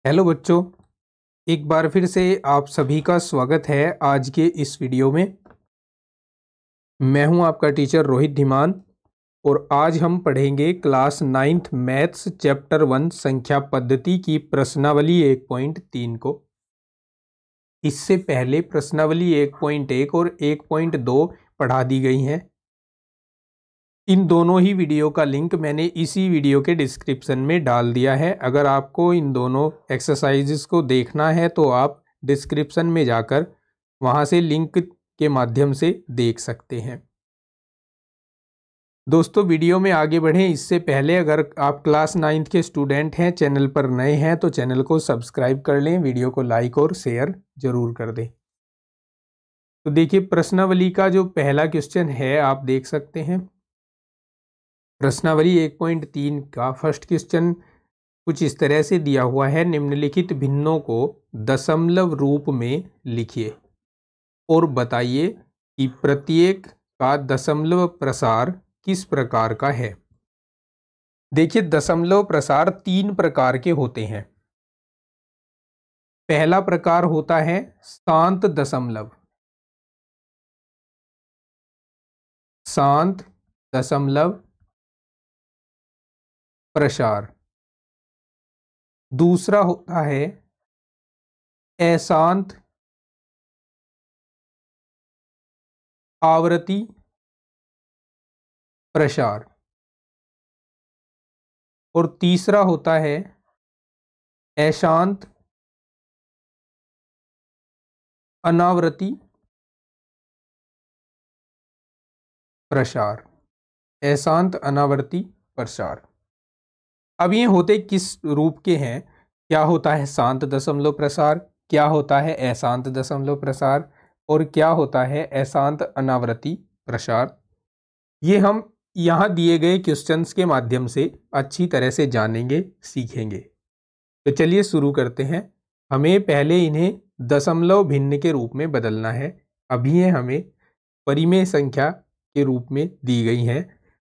Hello बच्चों, एक बार फिर से आप सभी का स्वागत है आज के इस वीडियो में। मैं हूं आपका टीचर रोहित धीमान और आज हम पढ़ेंगे क्लास 9th मैथ्स चैप्टर 1 संख्या पद्धति की प्रश्नावली 1.3 को। इससे पहले प्रश्नावली 1.1 और 1.2 पढ़ा दी गई हैं। इन दोनों ही वीडियो का लिंक मैंने इसी वीडियो के डिस्क्रिप्शन में डाल दिया है। अगर आपको इन दोनों एक्सरसाइजेस को देखना है तो आप डिस्क्रिप्शन में जाकर वहां से लिंक के माध्यम से देख सकते हैं। दोस्तों, वीडियो में आगे बढ़ें इससे पहले अगर आप क्लास 9th के स्टूडेंट हैं, चैनल पर नए हैं तो चैनल को सब्सक्राइब कर लें, वीडियो को लाइक और शेयर जरूर कर दें। तो देखिए, प्रश्नावली का जो पहला क्वेश्चन है आप देख सकते हैं। प्रश्नावली 1.3 का फर्स्ट क्वेश्चन कुछ इस तरह से दिया हुआ है। निम्नलिखित भिन्नों को दशमलव रूप में लिखिए और बताइए कि प्रत्येक का दशमलव प्रसार किस प्रकार का है। देखिए, दशमलव प्रसार 3 प्रकार के होते हैं। पहला प्रकार होता है शांत दशमलव। शांत दशमलव प्रसार। दूसरा होता है अशांत आवृत्ति प्रसार। और तीसरा होता है अशांत अनावृत्ति प्रसार। अशांत अनावर्ती प्रसार। अब ये होते किस रूप के हैं? क्या होता है शांत दशमलव प्रसार, क्या होता है अशांत दशमलव प्रसार और क्या होता है अशांत अनावृत्ति प्रसार? ये हम यहाँ दिए गए क्वेश्चंस के माध्यम से अच्छी तरह से जानेंगे, सीखेंगे। तो चलिए शुरू करते हैं। हमें पहले इन्हें दशमलव भिन्न के रूप में बदलना है। अभी ये हमें परिमेय संख्या के रूप में दी गई हैं,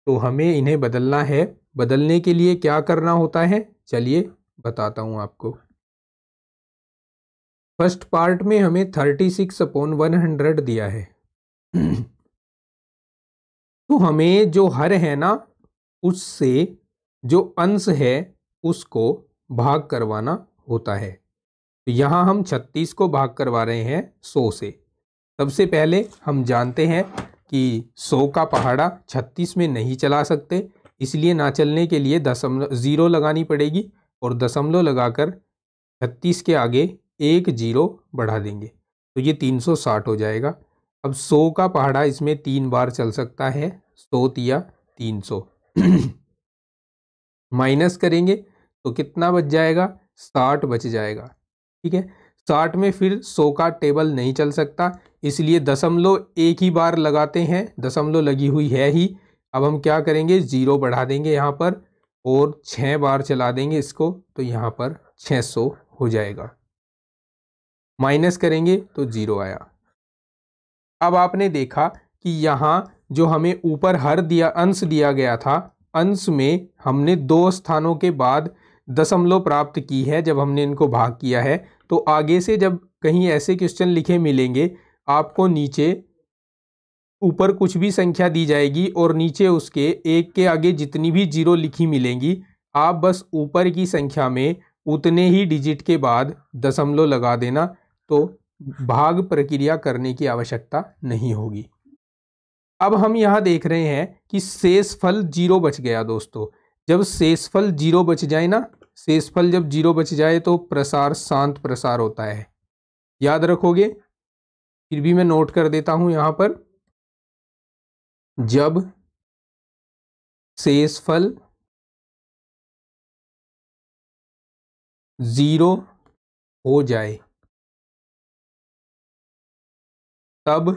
तो हमें इन्हें बदलना है। बदलने के लिए क्या करना होता है, चलिए बताता हूं आपको। फर्स्ट पार्ट में हमें 36/100 दिया है। तो हमें जो हर है ना, उससे जो अंश है उसको भाग करवाना होता है। तो यहां हम 36 को भाग करवा रहे हैं 100 से। सबसे पहले हम जानते हैं कि 100 का पहाड़ा 36 में नहीं चला सकते, इसलिए ना चलने के लिए दशमलव 0 लगानी पड़ेगी और दशमलव लगाकर 36 के आगे एक 0 बढ़ा देंगे तो ये 360 हो जाएगा। अब 100 का पहाड़ा इसमें 3 बार चल सकता है, 100 तिया 300। माइनस करेंगे तो कितना बच जाएगा? 60 बच जाएगा। ठीक है, 60 में फिर 100 का टेबल नहीं चल सकता, इसलिए दशमलव एक ही बार लगाते हैं। दशमलव लगी हुई है ही। अब हम क्या करेंगे, 0 बढ़ा देंगे यहाँ पर और 6 बार चला देंगे इसको, तो यहाँ पर 600 हो जाएगा। माइनस करेंगे तो 0 आया। अब आपने देखा कि यहाँ जो हमें ऊपर हर दिया, अंश दिया गया था, अंश में हमने 2 स्थानों के बाद दशमलव प्राप्त की है जब हमने इनको भाग किया है। तो आगे से जब कहीं ऐसे क्वेश्चन लिखे मिलेंगे आपको, नीचे ऊपर कुछ भी संख्या दी जाएगी और नीचे उसके एक के आगे जितनी भी 0 लिखी मिलेंगी, आप बस ऊपर की संख्या में उतने ही डिजिट के बाद दशमलव लगा देना, तो भाग प्रक्रिया करने की आवश्यकता नहीं होगी। अब हम यहाँ देख रहे हैं कि शेषफल 0 बच गया। दोस्तों, जब शेषफल 0 बच जाए ना, शेषफल जब 0 बच जाए तो प्रसार शांत प्रसार होता है। याद रखोगे? फिर भी मैं नोट कर देता हूं यहाँ पर। जब शेषफल 0 हो जाए तब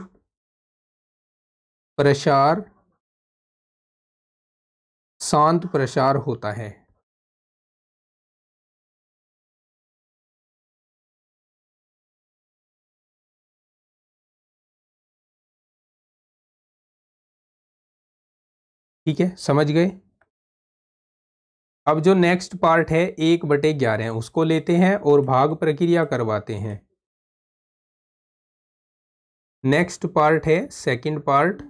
प्रसार शांत प्रसार होता है। ठीक है, समझ गए? अब जो नेक्स्ट पार्ट है 1/11 उसको लेते हैं और भाग प्रक्रिया करवाते हैं। नेक्स्ट पार्ट है सेकंड पार्ट,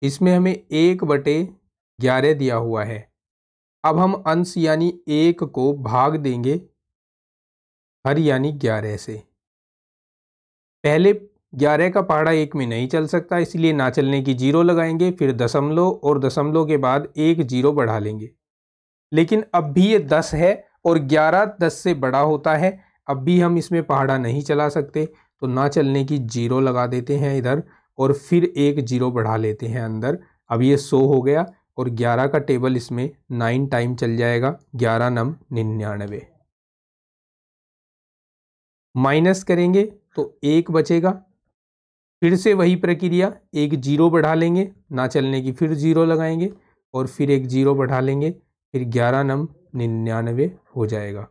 इसमें हमें 1/11 दिया हुआ है। अब हम अंश यानी 1 को भाग देंगे हर यानी 11 से। पहले 11 का पहाड़ा 1 में नहीं चल सकता, इसलिए ना चलने की 0 लगाएंगे, फिर दशमलव और दशमलव के बाद 1 0 बढ़ा लेंगे। लेकिन अब भी ये 10 है और 11 10 से बड़ा होता है, अब भी हम इसमें पहाड़ा नहीं चला सकते, तो ना चलने की 0 लगा देते हैं इधर और फिर 1 0 बढ़ा लेते हैं अंदर। अब ये 100 हो गया और 11 का टेबल इसमें 9 टाइम चल जाएगा, 11 नम 99। माइनस करेंगे तो 1 बचेगा, फिर से वही प्रक्रिया, 1 0 बढ़ा लेंगे, ना चलने की फिर 0 लगाएंगे और फिर 1 0 बढ़ा लेंगे, फिर 11 नम 99 हो जाएगा।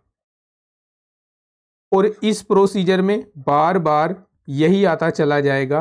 और इस प्रोसीजर में बार बार यही आता चला जाएगा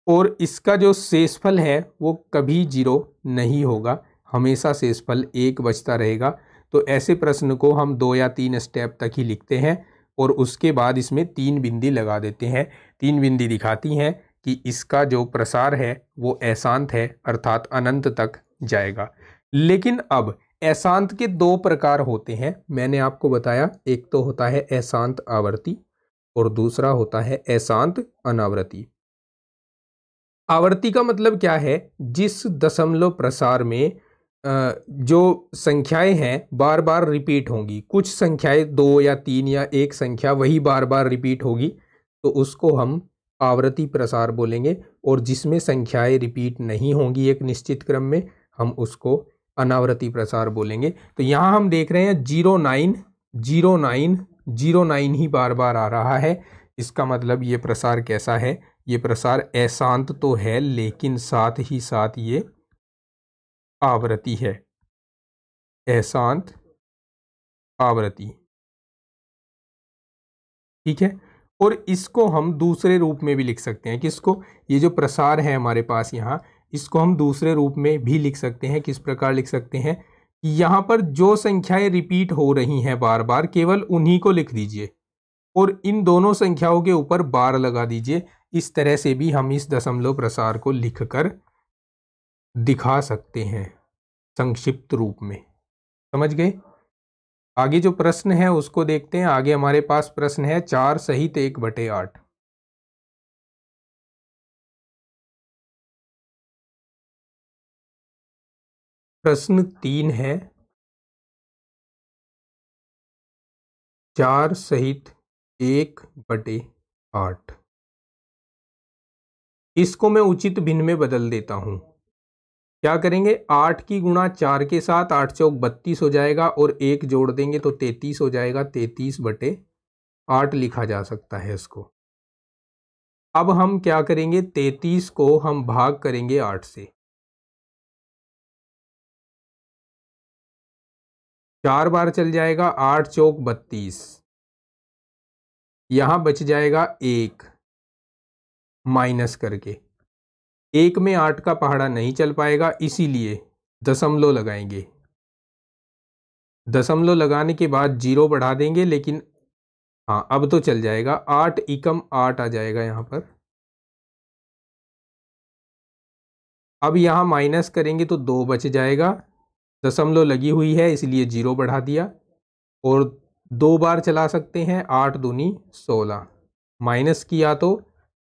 और इसका जो शेषफल है वो कभी 0 नहीं होगा, हमेशा शेषफल 1 बचता रहेगा। तो ऐसे प्रश्न को हम 2 या 3 स्टेप तक ही लिखते हैं और उसके बाद इसमें 3 बिंदी लगा देते हैं। 3 बिंदी दिखाती हैं कि इसका जो प्रसार है वो अशांत है, अर्थात अनंत तक जाएगा। लेकिन अब अशांत के 2 प्रकार होते हैं, मैंने आपको बताया, एक तो होता है अशांत आवर्ती और दूसरा होता है अशांत अनावर्ती। आवर्ती का मतलब क्या है, जिस दशमलव प्रसार में जो संख्याएं हैं बार बार रिपीट होंगी, कुछ संख्याएं 2 या 3 या एक संख्या वही बार बार रिपीट होगी, तो उसको हम आवर्ती प्रसार बोलेंगे। और जिसमें संख्याएं रिपीट नहीं होंगी एक निश्चित क्रम में, हम उसको अनावर्ती प्रसार बोलेंगे। तो यहाँ हम देख रहे हैं 09 09 09 ही बार बार आ रहा है, इसका मतलब ये प्रसार कैसा है, ये प्रसार अशांत तो है लेकिन साथ ही साथ ये आवर्ती है, अशांत आवर्ती। ठीक है, और इसको हम दूसरे रूप में भी लिख सकते हैं। किसको, ये जो प्रसार है हमारे पास यहाँ, इसको हम दूसरे रूप में भी लिख सकते हैं। किस प्रकार लिख सकते हैं, यहाँ पर जो संख्याएं रिपीट हो रही हैं बार बार, केवल उन्हीं को लिख दीजिए और इन दोनों संख्याओं के ऊपर बार लगा दीजिए। इस तरह से भी हम इस दशमलव प्रसार को लिखकर दिखा सकते हैं संक्षिप्त रूप में। समझ गए। आगे जो प्रश्न है उसको देखते हैं। आगे हमारे पास प्रश्न है 4 सहित 1/8। प्रश्न 3 है 4 सहित 1/8। इसको मैं उचित भिन्न में बदल देता हूं। क्या करेंगे, 8 की गुणा 4 के साथ, 8 चौक 32 हो जाएगा और 1 जोड़ देंगे तो 33 हो जाएगा। 33/8 लिखा जा सकता है इसको। अब हम क्या करेंगे, 33 को हम भाग करेंगे 8 से। 4 बार चल जाएगा, 8 चौक 32, यहां बच जाएगा 1 माइनस करके। 1 में 8 का पहाड़ा नहीं चल पाएगा, इसीलिए दशमलव लगाएंगे। दशमलव लगाने के बाद 0 बढ़ा देंगे, लेकिन हाँ अब तो चल जाएगा। 8 एकम 8 आ जाएगा यहाँ पर। अब यहाँ माइनस करेंगे तो 2 बच जाएगा, दशमलव लगी हुई है इसलिए 0 बढ़ा दिया और 2 बार चला सकते हैं। 8 दूनी 16, माइनस किया तो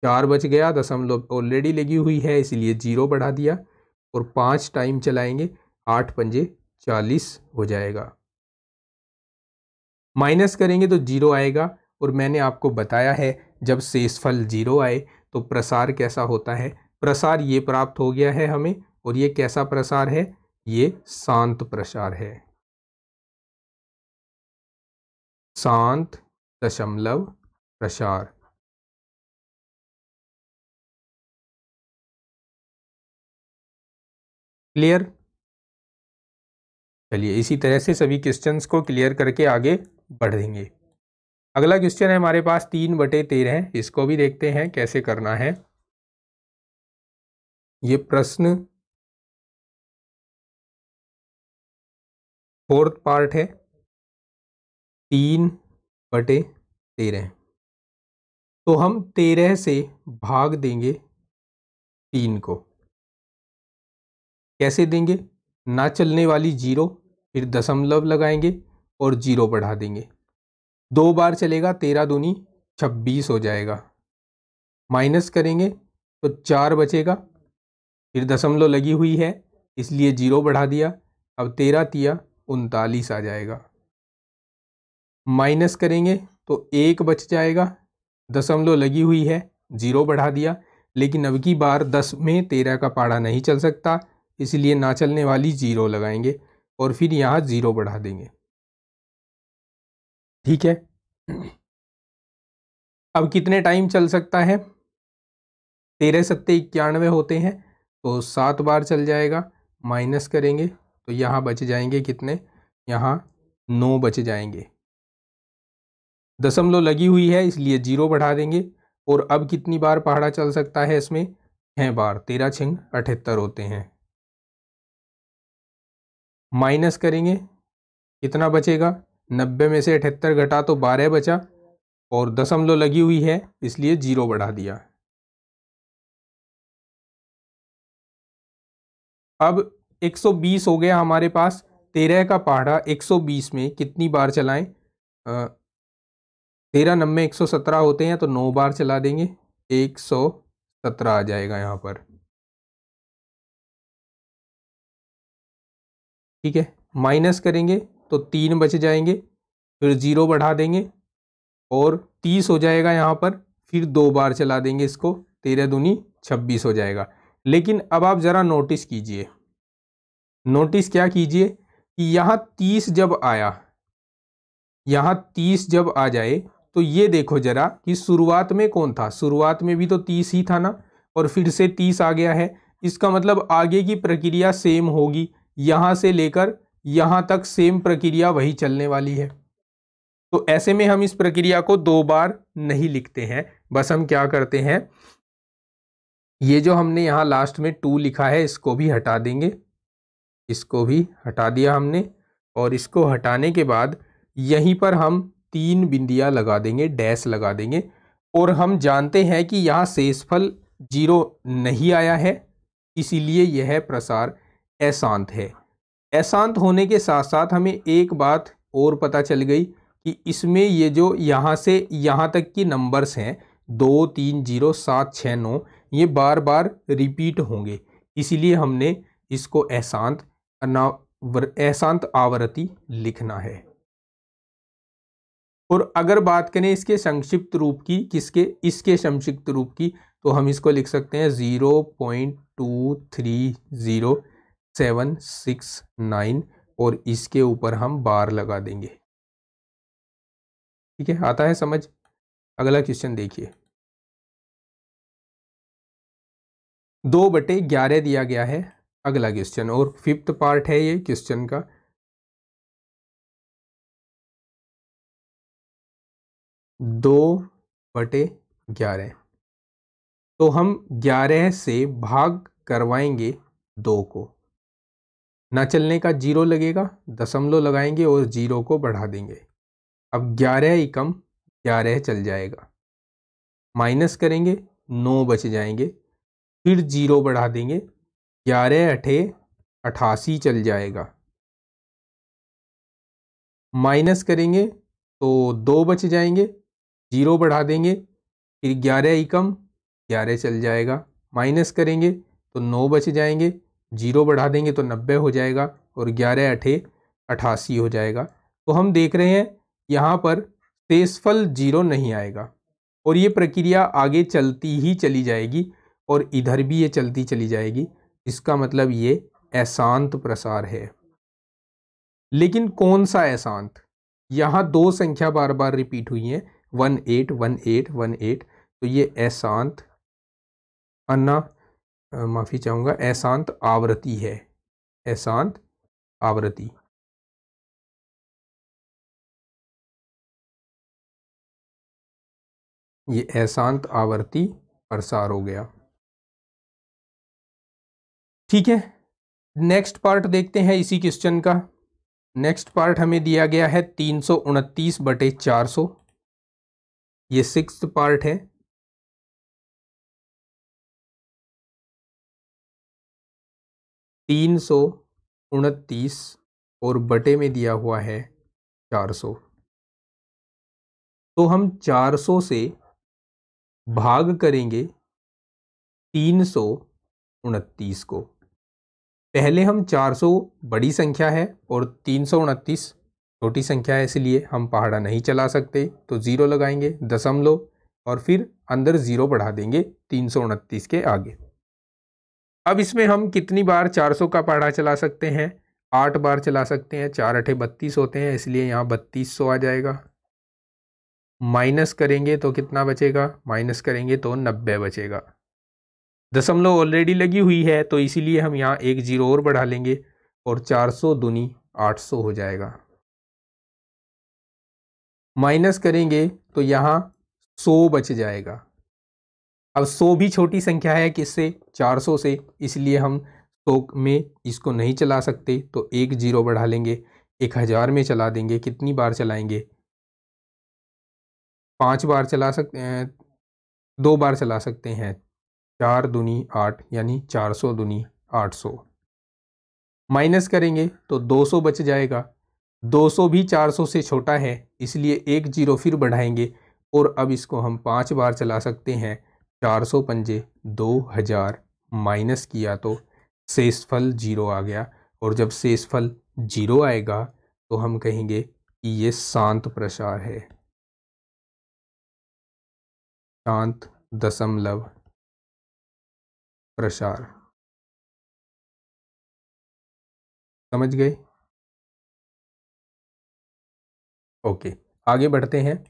4 बच गया, दशमलव ऑलरेडी लगी हुई है इसलिए 0 बढ़ा दिया और 5 टाइम चलाएंगे, 8 पंजे 40 हो जाएगा। माइनस करेंगे तो 0 आएगा और मैंने आपको बताया है जब शेषफल 0 आए तो प्रसार कैसा होता है। प्रसार ये प्राप्त हो गया है हमें, और ये कैसा प्रसार है, ये शांत प्रसार है, शांत दशमलव प्रसार। क्लियर। चलिए इसी तरह से सभी क्वेश्चंस को क्लियर करके आगे बढ़ेंगे। अगला क्वेश्चन है हमारे पास 3/13, इसको भी देखते हैं कैसे करना है। ये प्रश्न फोर्थ पार्ट है 3/13। तो हम 13 से भाग देंगे 3 को। कैसे देंगे? ना चलने वाली 0, फिर दशमलव लगाएंगे और 0 बढ़ा देंगे। 2 बार चलेगा, 13 दूनी 26 हो जाएगा। माइनस करेंगे तो 4 बचेगा, फिर दशमलव लगी हुई है इसलिए 0 बढ़ा दिया। अब 13 तिया 39 आ जाएगा। माइनस करेंगे तो 1 बच जाएगा, दशमलव लगी हुई है 0 बढ़ा दिया। लेकिन अब की बार 10 में 13 का पाड़ा नहीं चल सकता, इसलिए ना चलने वाली 0 लगाएंगे और फिर यहाँ 0 बढ़ा देंगे। ठीक है। अब कितने टाइम चल सकता है? 13 सत्ते 91 होते हैं, तो 7 बार चल जाएगा। माइनस करेंगे तो यहाँ बच जाएंगे कितने? यहाँ 9 बच जाएंगे। दशमलव लगी हुई है इसलिए 0 बढ़ा देंगे। और अब कितनी बार पहाड़ा चल सकता है इसमें? 6 बार। 13 छिंग 78 होते हैं। माइनस करेंगे, कितना बचेगा? 90 में से 78 घटा तो 12 बचा, और दशमलव लगी हुई है इसलिए 0 बढ़ा दिया। अब 120 हो गया हमारे पास। 13 का पहाड़ा 120 में कितनी बार चलाएं? 13 9 117 होते हैं, तो 9 बार चला देंगे, 117 आ जाएगा यहाँ पर। ठीक है। माइनस करेंगे तो 3 बच जाएंगे, फिर 0 बढ़ा देंगे और 30 हो जाएगा यहाँ पर। फिर 2 बार चला देंगे इसको, 13 दूनी 26 हो जाएगा। लेकिन अब आप ज़रा नोटिस कीजिए, नोटिस क्या कीजिए कि यहाँ 30 जब आया, यहाँ 30 जब आ जाए तो ये देखो जरा कि शुरुआत में कौन था? शुरुआत में भी तो 30 ही था ना, और फिर से 30 आ गया है। इसका मतलब आगे की प्रक्रिया सेम होगी, यहाँ से लेकर यहाँ तक सेम प्रक्रिया वही चलने वाली है। तो ऐसे में हम इस प्रक्रिया को 2 बार नहीं लिखते हैं। बस हम क्या करते हैं, ये जो हमने यहाँ लास्ट में 2 लिखा है इसको भी हटा देंगे, इसको भी हटा दिया हमने। और इसको हटाने के बाद यहीं पर हम 3 बिंदियां लगा देंगे, डैश लगा देंगे। और हम जानते हैं कि यहाँ शेषफल 0 नहीं आया है, इसीलिए यह प्रसार अशांत है। अशांत होने के साथ साथ हमें एक बात और पता चल गई कि इसमें ये जो यहाँ से यहाँ तक की नंबर्स हैं 2 3 0 7 6 9, ये बार बार रिपीट होंगे, इसीलिए हमने इसको अशांत आवृत्ति लिखना है। और अगर बात करें इसके संक्षिप्त रूप की, किसके? इसके संक्षिप्त रूप की, तो हम इसको लिख सकते हैं 0.230769 और इसके ऊपर हम बार लगा देंगे। ठीक है, आता है समझ? अगला क्वेश्चन देखिए। 2/11 दिया गया है अगला क्वेश्चन, और 5th पार्ट है ये क्वेश्चन का। 2/11, तो हम 11 से भाग करवाएंगे 2 को। ना चलने का 0 लगेगा, दशमलव लगाएंगे और 0 को बढ़ा देंगे। अब 11 एकम 11 चल जाएगा। माइनस करेंगे 9 बच जाएंगे, फिर 0 बढ़ा देंगे, 11 अठे 88 चल जाएगा। माइनस करेंगे तो 2 बच जाएंगे, 0 बढ़ा देंगे, फिर 11 एकम 11 चल जाएगा। माइनस करेंगे तो 9 बच जाएंगे, 0 बढ़ा देंगे तो 90 हो जाएगा, और 11 अठे 88 हो जाएगा। तो हम देख रहे हैं यहाँ पर शेषफल 0 नहीं आएगा, और ये प्रक्रिया आगे चलती ही चली जाएगी, और इधर भी ये चलती चली जाएगी। इसका मतलब ये अशांत प्रसार है। लेकिन कौन सा अशांत? यहाँ 2 संख्या बार बार रिपीट हुई हैं, 18 18 18, तो ये अशांत माफी चाहूंगा, अशांत आवृत्ति है। अशांत आवृत्ति। ये अशांत आवृत्ति प्रसार हो गया। ठीक है, नेक्स्ट पार्ट देखते हैं इसी क्वेश्चन का। नेक्स्ट पार्ट हमें दिया गया है 329/400, ये 6th पार्ट है। तीन सौ उनतीस और बटे में दिया हुआ है 400, तो हम 400 से भाग करेंगे 329 को। पहले हम 400 बड़ी संख्या है और 329 छोटी संख्या है, इसलिए हम पहाड़ा नहीं चला सकते, तो 0 लगाएंगे, दशमलव, और फिर अंदर 0 बढ़ा देंगे 329 के आगे। अब इसमें हम कितनी बार 400 का पहाड़ा चला सकते हैं? 8 बार चला सकते हैं। 4 8 32 होते हैं, इसलिए यहाँ 3200 आ जाएगा। माइनस करेंगे तो कितना बचेगा? माइनस करेंगे तो 90 बचेगा। दशमलव ऑलरेडी लगी हुई है, तो इसीलिए हम यहाँ एक 0 और बढ़ा लेंगे और 400 दूनी 800 हो जाएगा। माइनस करेंगे तो यहाँ 100 बच जाएगा। अब 100 भी छोटी संख्या है, किससे? 400 से, इसलिए हम 100 में इसको नहीं चला सकते, तो एक 0 बढ़ा लेंगे, 1000 में चला देंगे। कितनी बार चलाएंगे? 5 बार चला सकते हैं, 2 बार चला सकते हैं। 4 दूनी 8, यानी 400 दूनी 800। माइनस करेंगे तो 200 बच जाएगा। 200 भी 400 से छोटा है, इसलिए एक 0 फिर बढ़ाएंगे और अब इसको हम 5 बार चला सकते हैं। 400 पंजे 2000, माइनस किया तो शेषफल 0 आ गया, और जब शेषफल 0 आएगा तो हम कहेंगे कि ये शांत प्रसार है, शांत दशमलव प्रसार। समझ गए? ओके, आगे बढ़ते हैं।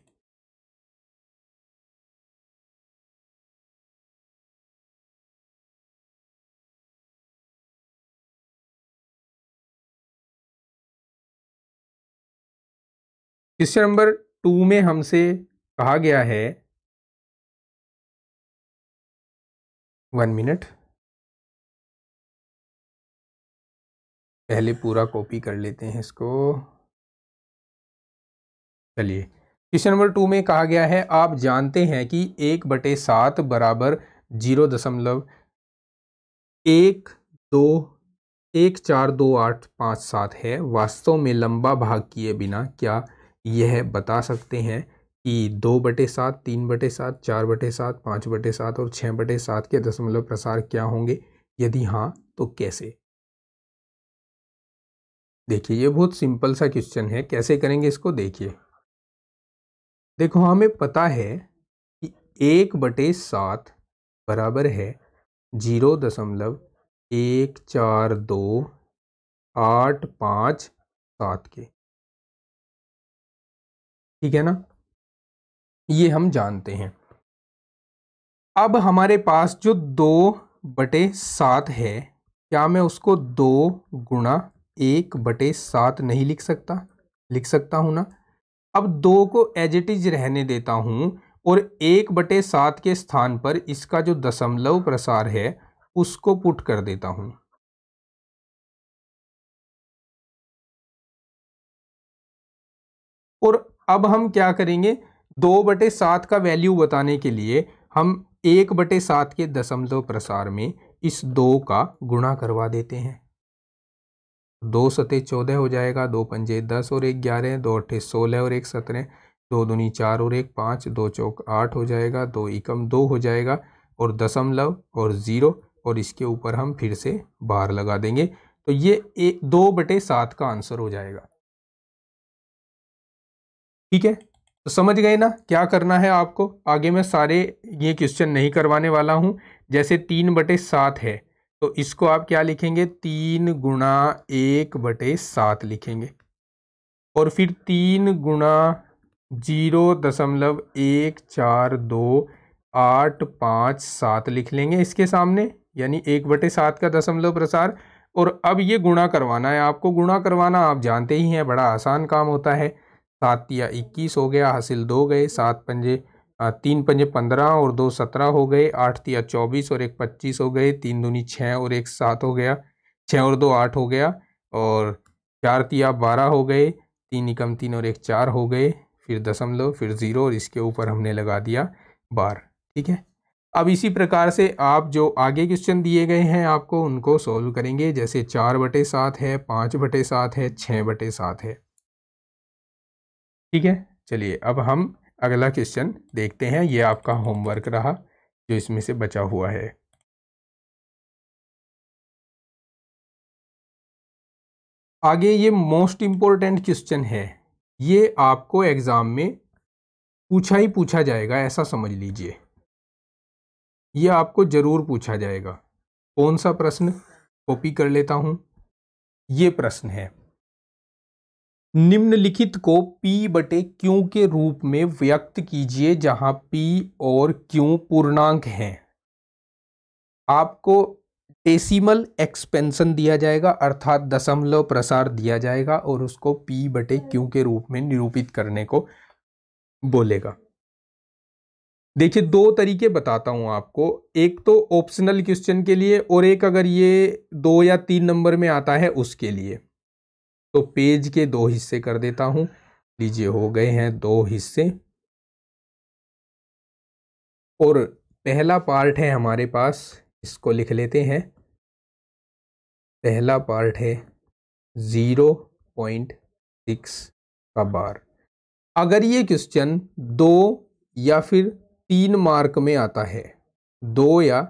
क्वेश्चन नंबर 2 में हमसे कहा गया है, 1 मिनट, पहले पूरा कॉपी कर लेते हैं इसको। चलिए, क्वेश्चन नंबर 2 में कहा गया है, आप जानते हैं कि 1/7 बराबर 0.142857 है। वास्तव में लंबा भाग किए बिना क्या यह बता सकते हैं कि 2/7, 3/7, 4/7, 5/7 और 6/7 के दशमलव प्रसार क्या होंगे? यदि हाँ तो कैसे? देखिए, ये बहुत सिंपल सा क्वेश्चन है। कैसे करेंगे इसको? देखिए, देखो, हमें पता है कि 1/7 बराबर है 0.142857 के। ठीक है ना? ये हम जानते हैं। अब हमारे पास जो 2/7 है, क्या मैं उसको 2 गुणा 1/7 नहीं लिख सकता? लिख सकता हूं ना? अब 2 को एज इट इज रहने देता हूं और 1/7 के स्थान पर इसका जो दशमलव प्रसार है उसको पुट कर देता हूं। और अब हम क्या करेंगे? 2/7 का वैल्यू बताने के लिए हम 1/7 के दशमलव प्रसार में इस 2 का गुणा करवा देते हैं। 2 सते 14 हो जाएगा, 2 पंजे 10 और 1 11, 2 अट्ठे 16 और 1 17, 2 दूनी 4 और 1 5, 2 चौक 8 हो जाएगा, 2 एकम 2 हो जाएगा, और दशमलव और 0, और इसके ऊपर हम फिर से बार लगा देंगे, तो ये 2/7 का आंसर हो जाएगा। ठीक है, तो समझ गए ना क्या करना है आपको? आगे मैं सारे ये क्वेश्चन नहीं करवाने वाला हूं। जैसे 3/7 है, तो इसको आप क्या लिखेंगे? 3 गुणा 1/7 लिखेंगे, और फिर 3 गुणा 0.142857 लिख लेंगे इसके सामने, यानी 1/7 का दशमलव प्रसार। और अब ये गुणा करवाना है आपको। गुणा करवाना आप जानते ही हैं, बड़ा आसान काम होता है। 7 या 21 हो गया, हासिल 2 गए, 7 पंजे 3 पंजे 15 और 2 17 हो गए, 8 तिया 24 और 1 25 हो गए, 3 दूनी 6 और 1 7 हो गया, 6 और 2 8 हो गया, और 4 तिया 12 हो गए, 3 एकम 3 और 1 4 हो गए, फिर दशमलव, फिर 0 और इसके ऊपर हमने लगा दिया बार। ठीक है, अब इसी प्रकार से आप जो आगे क्वेश्चन दिए गए हैं आपको उनको सोल्व करेंगे। जैसे 4/7 है, 5/7 है, 6/7 है। ठीक है, चलिए अब हम अगला क्वेश्चन देखते हैं। ये आपका होमवर्क रहा जो इसमें से बचा हुआ है। आगे ये मोस्ट इंपॉर्टेंट क्वेश्चन है, ये आपको एग्जाम में पूछा ही पूछा जाएगा, ऐसा समझ लीजिए। ये आपको जरूर पूछा जाएगा। कौन सा प्रश्न, कॉपी कर लेता हूं। ये प्रश्न है, निम्नलिखित को P/Q के रूप में व्यक्त कीजिए जहां P और Q पूर्णांक हैं। आपको डेसिमल एक्सपेंशन दिया जाएगा, अर्थात दशमलव प्रसार दिया जाएगा और उसको P/Q के रूप में निरूपित करने को बोलेगा। देखिए, दो तरीके बताता हूं आपको, एक तो ऑप्शनल क्वेश्चन के लिए और एक अगर ये 2 या 3 नंबर में आता है उसके लिए। तो पेज के 2 हिस्से कर देता हूं। लीजिए, हो गए हैं 2 हिस्से और पहला पार्ट है हमारे पास, इसको लिख लेते हैं। पहला पार्ट है 0.6 का बार। अगर ये क्वेश्चन 2 या फिर 3 मार्क में आता है, 2 या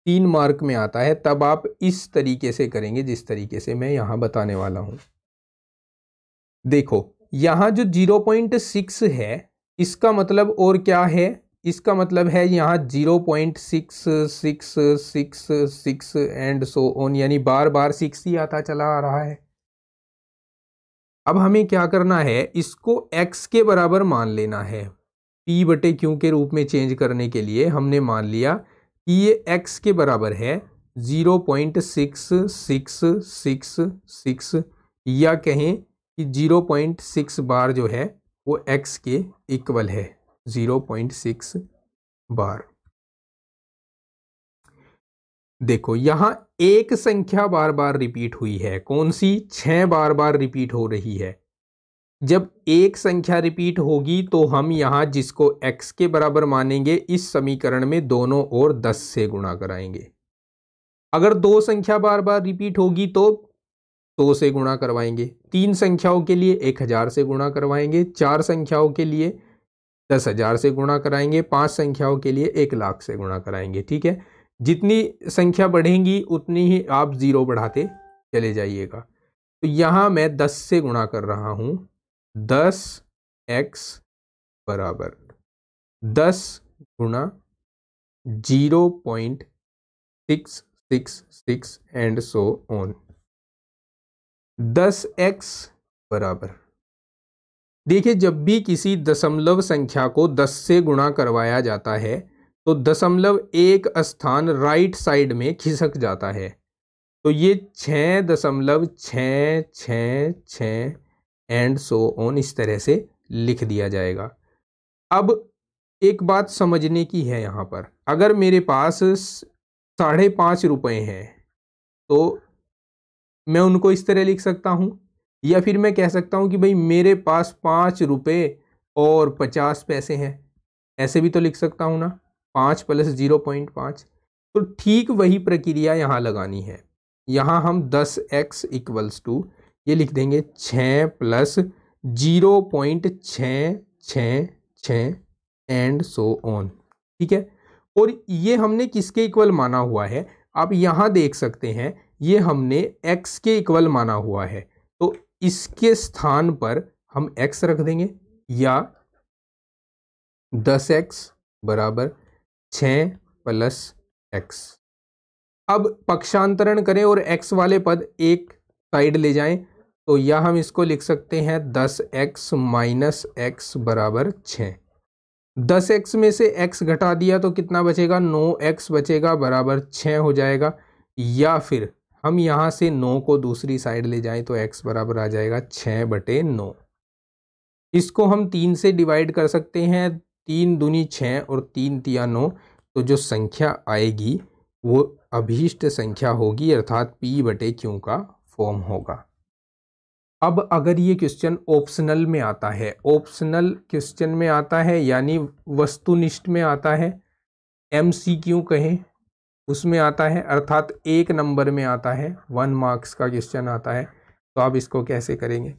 3 मार्क में आता है, तब आप इस तरीके से करेंगे जिस तरीके से मैं यहां बताने वाला हूं। देखो, यहां जो 0.6 है इसका मतलब और क्या है, इसका मतलब है यहाँ 0.6666 एंड सो ऑन, यानी बार बार 6 ही आता चला आ रहा है। अब हमें क्या करना है, इसको x के बराबर मान लेना है। P/Q के रूप में चेंज करने के लिए हमने मान लिया कि ये x के बराबर है 0.6666 या कहें कि 0.6 बार जो है वो x के इक्वल है, 0.6 बार। देखो, यहां एक संख्या बार बार रिपीट हुई है, कौन सी, 6 बार बार रिपीट हो रही है। जब एक संख्या रिपीट होगी तो हम यहां जिसको x के बराबर मानेंगे, इस समीकरण में दोनों ओर 10 से गुणा कराएंगे। अगर 2 संख्या बार बार रिपीट होगी तो 100 से गुणा करवाएंगे, 3 संख्याओं के लिए 1000 से गुणा करवाएंगे, 4 संख्याओं के लिए 10,000 से गुणा कराएंगे, 5 संख्याओं के लिए 1,00,000 से गुणा कराएंगे। ठीक है, जितनी संख्या बढ़ेंगी उतनी ही आप 0 बढ़ाते चले जाइएगा। तो यहां मैं 10 से गुणा कर रहा हूं, 10x बराबर 10 गुणा 0.666 एंड सो ऑन। 10x बराबर, देखिए, जब भी किसी दशमलव संख्या को 10 से गुणा करवाया जाता है तो दशमलव एक स्थान राइट साइड में खिसक जाता है। तो ये 6.666 एंड सो ऑन इस तरह से लिख दिया जाएगा। अब एक बात समझने की है यहाँ पर, अगर मेरे पास 5.5 रुपए हैं तो मैं उनको इस तरह लिख सकता हूँ, या फिर मैं कह सकता हूँ कि भाई मेरे पास 5 रुपए और 50 पैसे हैं, ऐसे भी तो लिख सकता हूँ ना, 5 + 0.5। तो ठीक वही प्रक्रिया यहाँ लगानी है। यहाँ हम 10x = ये लिख देंगे 6 + 0.666 एंड सो ऑन। ठीक है, और ये हमने किसके इक्वल माना हुआ है, आप यहाँ देख सकते हैं, ये हमने x के इक्वल माना हुआ है। तो इसके स्थान पर हम x रख देंगे, या 10x बराबर 6 + x। अब पक्षांतरण करें और x वाले पद एक साइड ले जाएं, तो यह हम इसको लिख सकते हैं 10x - x बराबर 6। 10x में से x घटा दिया तो कितना बचेगा, 9x बचेगा, बराबर 6 हो जाएगा। या फिर हम यहाँ से 9 को दूसरी साइड ले जाएं तो x बराबर आ जाएगा 6/9। इसको हम 3 से डिवाइड कर सकते हैं, 3 दूनी 6 और 3 तिया 9। तो जो संख्या आएगी वो अभीष्ट संख्या होगी, अर्थात P/Q का फॉर्म होगा। अब अगर ये क्वेश्चन ऑप्शनल में आता है, ऑप्शनल क्वेश्चन में आता है यानी वस्तुनिष्ठ में आता है, MCQ कहें उसमें आता है, अर्थात 1 नंबर में आता है, 1 मार्क्स का क्वेश्चन आता है, तो आप इसको कैसे करेंगे?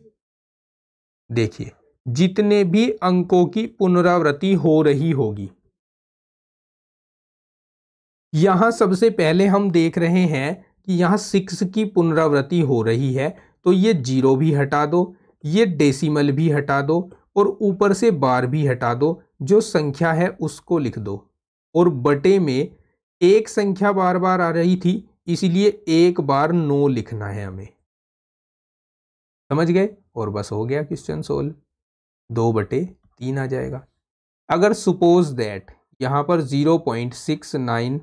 देखिए, जितने भी अंकों की पुनरावृत्ति हो रही होगी, यहां सबसे पहले हम देख रहे हैं कि यहां 6 की पुनरावृत्ति हो रही है, तो ये 0 भी हटा दो, ये डेसिमल भी हटा दो और ऊपर से बार भी हटा दो, जो संख्या है उसको लिख दो। और बटे में एक संख्या बार बार आ रही थी, इसलिए एक बार 9 लिखना है हमें। समझ गए? और बस हो गया क्वेश्चन सोल्व, 2/3 आ जाएगा। अगर सपोज दैट यहां पर 0.69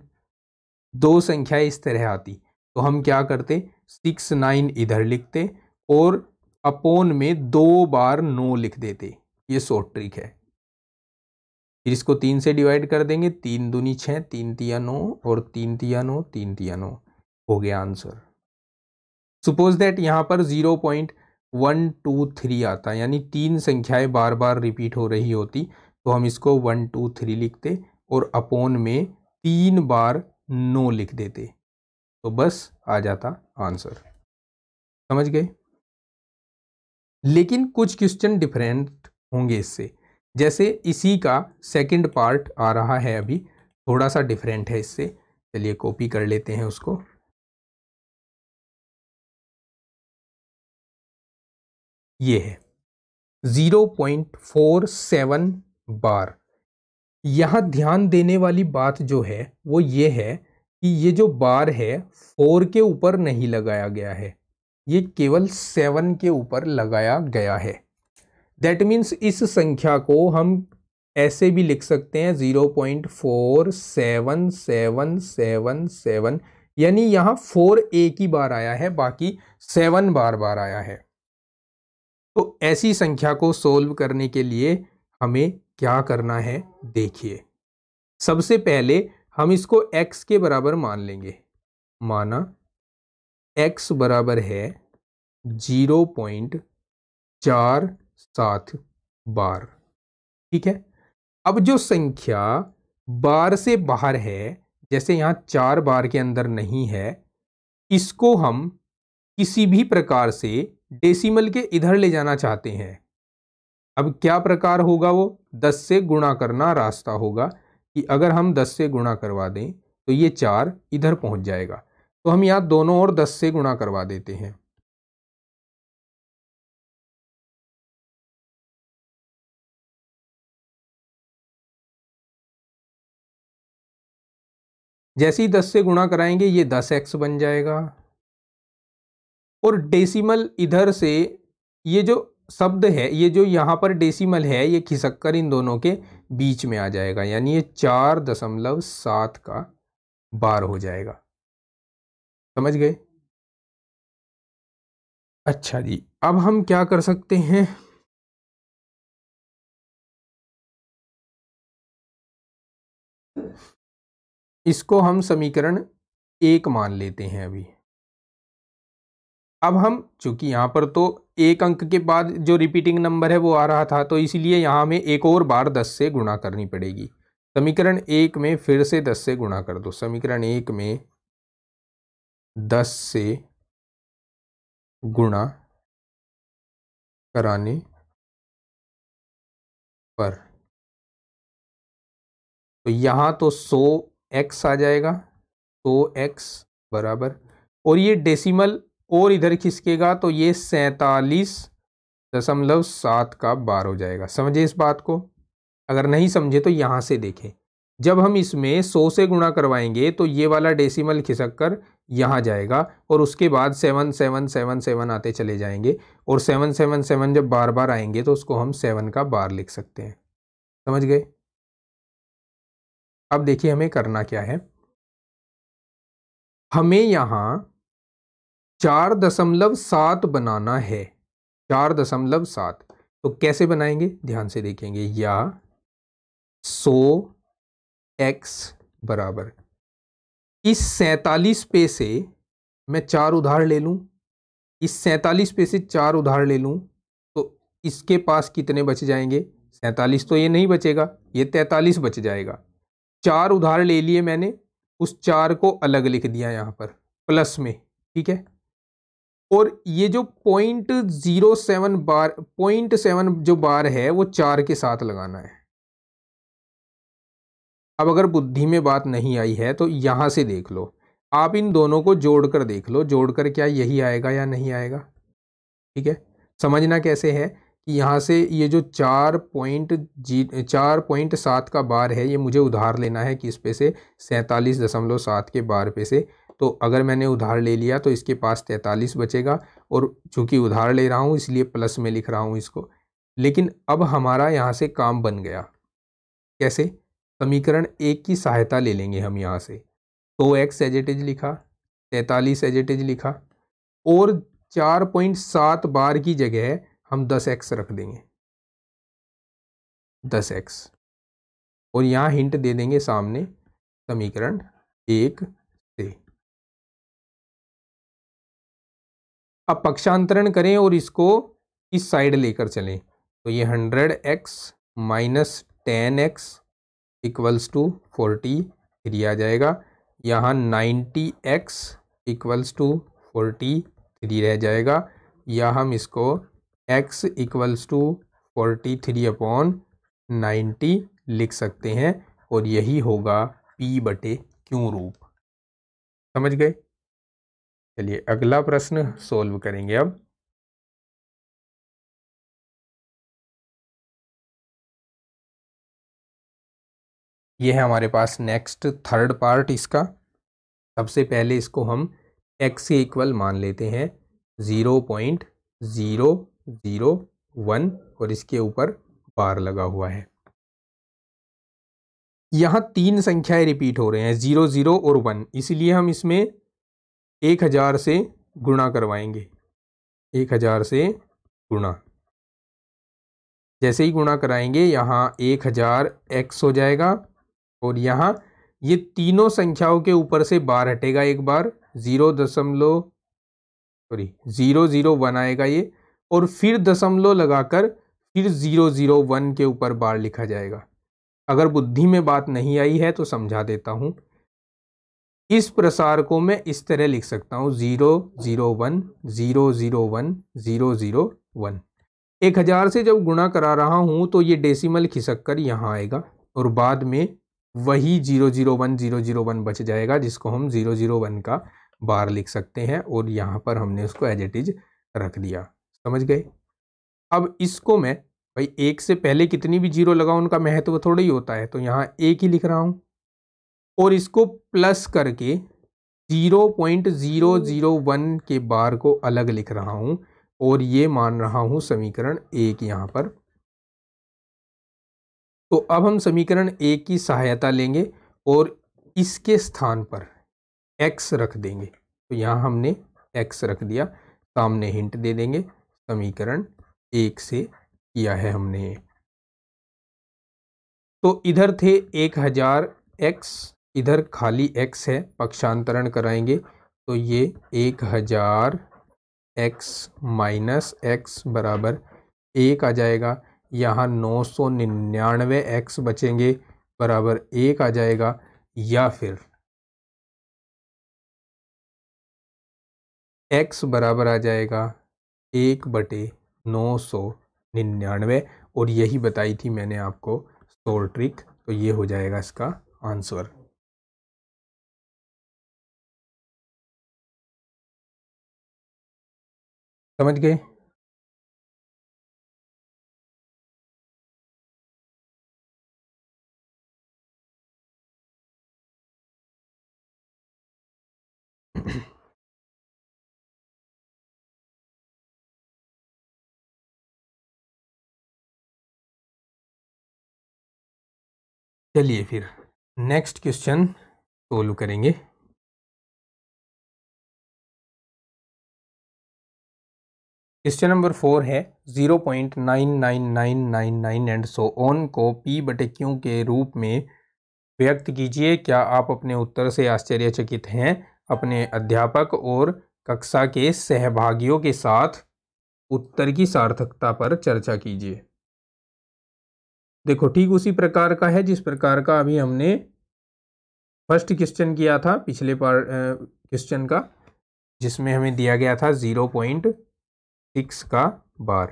दो संख्या इस तरह आती, तो हम क्या करते, 69 इधर लिखते और अपोन में 2 बार 9 लिख देते। ये शॉर्ट ट्रिक है। फिर इसको 3 से डिवाइड कर देंगे, 3 दूनी 6, 3 तिया 9 और 3 तिया 9, 3 तिया 9, हो गया आंसर। सपोज दैट यहां पर 0.123 आता, यानी 3 संख्याएं बार बार रिपीट हो रही होती, तो हम इसको 123 लिखते और अपोन में 3 बार 9 लिख देते, तो बस आ जाता आंसर। समझ गए? लेकिन कुछ क्वेश्चन डिफरेंट होंगे इससे, जैसे इसी का सेकंड पार्ट आ रहा है अभी, थोड़ा सा डिफरेंट है इससे। चलिए कॉपी कर लेते हैं उसको। ये है 0.47 बार। यहां ध्यान देने वाली बात जो है वो ये है कि ये जो बार है 4 के ऊपर नहीं लगाया गया है, ये केवल 7 के ऊपर लगाया गया है। दैट मीन्स इस संख्या को हम ऐसे भी लिख सकते हैं 0.477777, यानी यहां 4 एक ही बार आया है, बाकी 7 बार बार आया है। तो ऐसी संख्या को सोल्व करने के लिए हमें क्या करना है, देखिए। सबसे पहले हम इसको x के बराबर मान लेंगे। माना x बराबर है 0.47 बार। ठीक है। अब जो संख्या बार से बाहर है, जैसे यहां 4 बार के अंदर नहीं है, इसको हम किसी भी प्रकार से डेसिमल के इधर ले जाना चाहते हैं। अब क्या प्रकार होगा वो, 10 से गुणा करना रास्ता होगा, कि अगर हम 10 से गुणा करवा दें तो ये 4 इधर पहुंच जाएगा, तो हम यहां दोनों ओर 10 से गुणा करवा देते हैं। जैसे ही 10 से गुणा कराएंगे ये 10x बन जाएगा, और डेसिमल इधर से, ये जो शब्द है, ये जो यहाँ पर डेसिमल है, ये खिसक कर इन दोनों के बीच में आ जाएगा, यानी ये 4.7 का बार हो जाएगा। समझ गए? अच्छा जी, अब हम क्या कर सकते हैं, इसको हम समीकरण 1 मान लेते हैं अभी। अब हम, चूंकि यहां पर तो एक अंक के बाद जो रिपीटिंग नंबर है वो आ रहा था, तो इसीलिए यहां हमें एक और बार 10 से गुणा करनी पड़ेगी। समीकरण 1 में फिर से 10 से गुणा कर दो। समीकरण 1 में 10 से गुणा कराने पर, तो यहां तो 100x आ जाएगा, 100x बराबर, और ये डेसिमल और इधर खिसकेगा तो ये 47.7 का बार हो जाएगा। समझे इस बात को? अगर नहीं समझे तो यहां से देखें। जब हम इसमें 100 से गुणा करवाएंगे तो ये वाला डेसिमल खिसक कर यहाँ जाएगा, और उसके बाद 7777 आते चले जाएंगे, और 777 जब बार बार आएंगे तो उसको हम 7 का बार लिख सकते हैं। समझ गए? अब देखिए हमें करना क्या है। हमें यहाँ 4.7 बनाना है, 4.7। तो कैसे बनाएंगे, ध्यान से देखेंगे। या 100x बराबर, इस 47 पे से मैं 4 उधार ले लूं, इस 47 पे से 4 उधार ले लूँ तो इसके पास कितने बच जाएंगे? 47 तो ये नहीं बचेगा, ये 43 बच जाएगा। 4 उधार ले लिए मैंने, उस 4 को अलग लिख दिया यहाँ पर प्लस में, ठीक है। और ये जो 0.07 बार 0.7 जो बार है वो 4 के साथ लगाना है। अब अगर बुद्धि में बात नहीं आई है तो यहां से देख लो, आप इन दोनों को जोड़कर देख लो, जोड़कर क्या यही आएगा या नहीं आएगा? ठीक है, समझना कैसे है कि यहाँ से ये जो 4.7 का बार है ये मुझे उधार लेना है किस पे से? 47.7 के बार पे से। तो अगर मैंने उधार ले लिया तो इसके पास 43 बचेगा, और चूंकि उधार ले रहा हूँ इसलिए प्लस में लिख रहा हूँ इसको। लेकिन अब हमारा यहाँ से काम बन गया। कैसे? समीकरण 1 की सहायता ले लेंगे हम यहाँ से। तो x एज इट इज लिखा, 43 एज इट इज लिखा, और 4.7 बार की जगह हम 10x रख देंगे, 10x, और यहाँ हिंट दे देंगे सामने समीकरण 1 से। अब पक्षांतरण करें और इसको इस साइड लेकर चलें तो ये 100x minus 10x equals to 43 आ जाएगा। यहाँ 90x इक्वल्स टू 43 रह जाएगा, या हम इसको x इक्वल्स टू 43/90 लिख सकते हैं, और यही होगा P/Q रूप। समझ गए? चलिए अगला प्रश्न सोल्व करेंगे अब। ये है हमारे पास नेक्स्ट थर्ड पार्ट इसका। सबसे पहले इसको हम x के इक्वल मान लेते हैं 0.001, और इसके ऊपर बार लगा हुआ है। यहाँ 3 संख्याएं रिपीट हो रहे हैं, 0, 0 और 1, इसलिए हम इसमें 1000 से गुणा करवाएंगे। 1000 से गुणा, जैसे ही गुणा कराएंगे यहाँ 1000 x हो जाएगा, और यहाँ ये तीनों संख्याओं के ऊपर से बार हटेगा एक बार, 0.001 आएगा ये, और फिर दशमलव लगाकर फिर 001 के ऊपर बार लिखा जाएगा। अगर बुद्धि में बात नहीं आई है तो समझा देता हूं। इस प्रसार को मैं इस तरह लिख सकता हूं 001 001 001। 1000 से जब गुणा करा रहा हूं तो ये डेसिमल खिसक कर यहाँ आएगा, और बाद में वही 001 001 बच जाएगा, जिसको हम 001 का बार लिख सकते हैं, और यहाँ पर हमने उसको एज इट इज रख दिया। समझ गए? अब इसको मैं भाई 1 से पहले कितनी भी जीरो लगाऊं उनका महत्व थोड़ा ही होता है, तो यहाँ 1 ही लिख रहा हूं, और इसको प्लस करके 0.001 के बार को अलग लिख रहा हूं, और ये मान रहा हूं समीकरण 1 यहाँ पर। तो अब हम समीकरण 1 की सहायता लेंगे और इसके स्थान पर x रख देंगे। तो यहाँ हमने x रख दिया, सामने हिंट दे देंगे, समीकरण 1 से किया है हमने। तो इधर थे 1000x, इधर खाली x है, पक्षांतरण कराएंगे तो ये 1000x माइनस x बराबर 1 आ जाएगा। यहाँ 999x बचेंगे बराबर 1 आ जाएगा, या फिर x बराबर आ जाएगा 1/999, और यही बताई थी मैंने आपको सॉल्व ट्रिक। तो ये हो जाएगा इसका आंसर। समझ गए? चलिए फिर नेक्स्ट क्वेश्चन सोल्व करेंगे। क्वेश्चन नंबर 4 है 0.99999 एंड सो ऑन को P/Q के रूप में व्यक्त कीजिए। क्या आप अपने उत्तर से आश्चर्यचकित हैं? अपने अध्यापक और कक्षा के सहभागियों के साथ उत्तर की सार्थकता पर चर्चा कीजिए। देखो ठीक उसी प्रकार का है जिस प्रकार का अभी हमने फर्स्ट क्वेश्चन किया था पिछले पार्ट क्वेश्चन का, जिसमें हमें दिया गया था 0.6 का बार।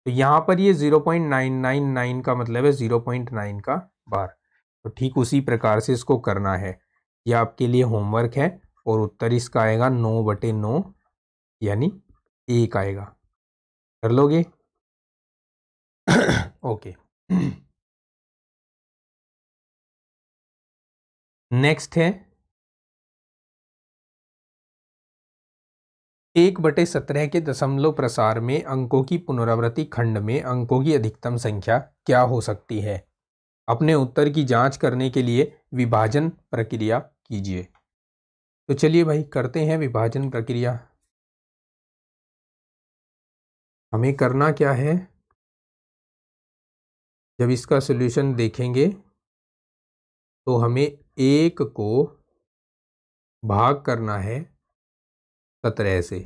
तो यहाँ पर ये 0.999 का मतलब है 0.9 का बार। तो ठीक उसी प्रकार से इसको करना है। ये आपके लिए होमवर्क है और उत्तर इसका आएगा 9/9 यानी 1 आएगा। कर लोगे? ओके। नेक्स्ट है 1/17 के दशमलव प्रसार में अंकों की पुनरावृत्ति खंड में अंकों की अधिकतम संख्या क्या हो सकती है? अपने उत्तर की जांच करने के लिए विभाजन प्रक्रिया कीजिए। तो चलिए भाई करते हैं विभाजन प्रक्रिया। हमें करना क्या है, जब इसका सॉल्यूशन देखेंगे तो हमें 1 को भाग करना है 17 से।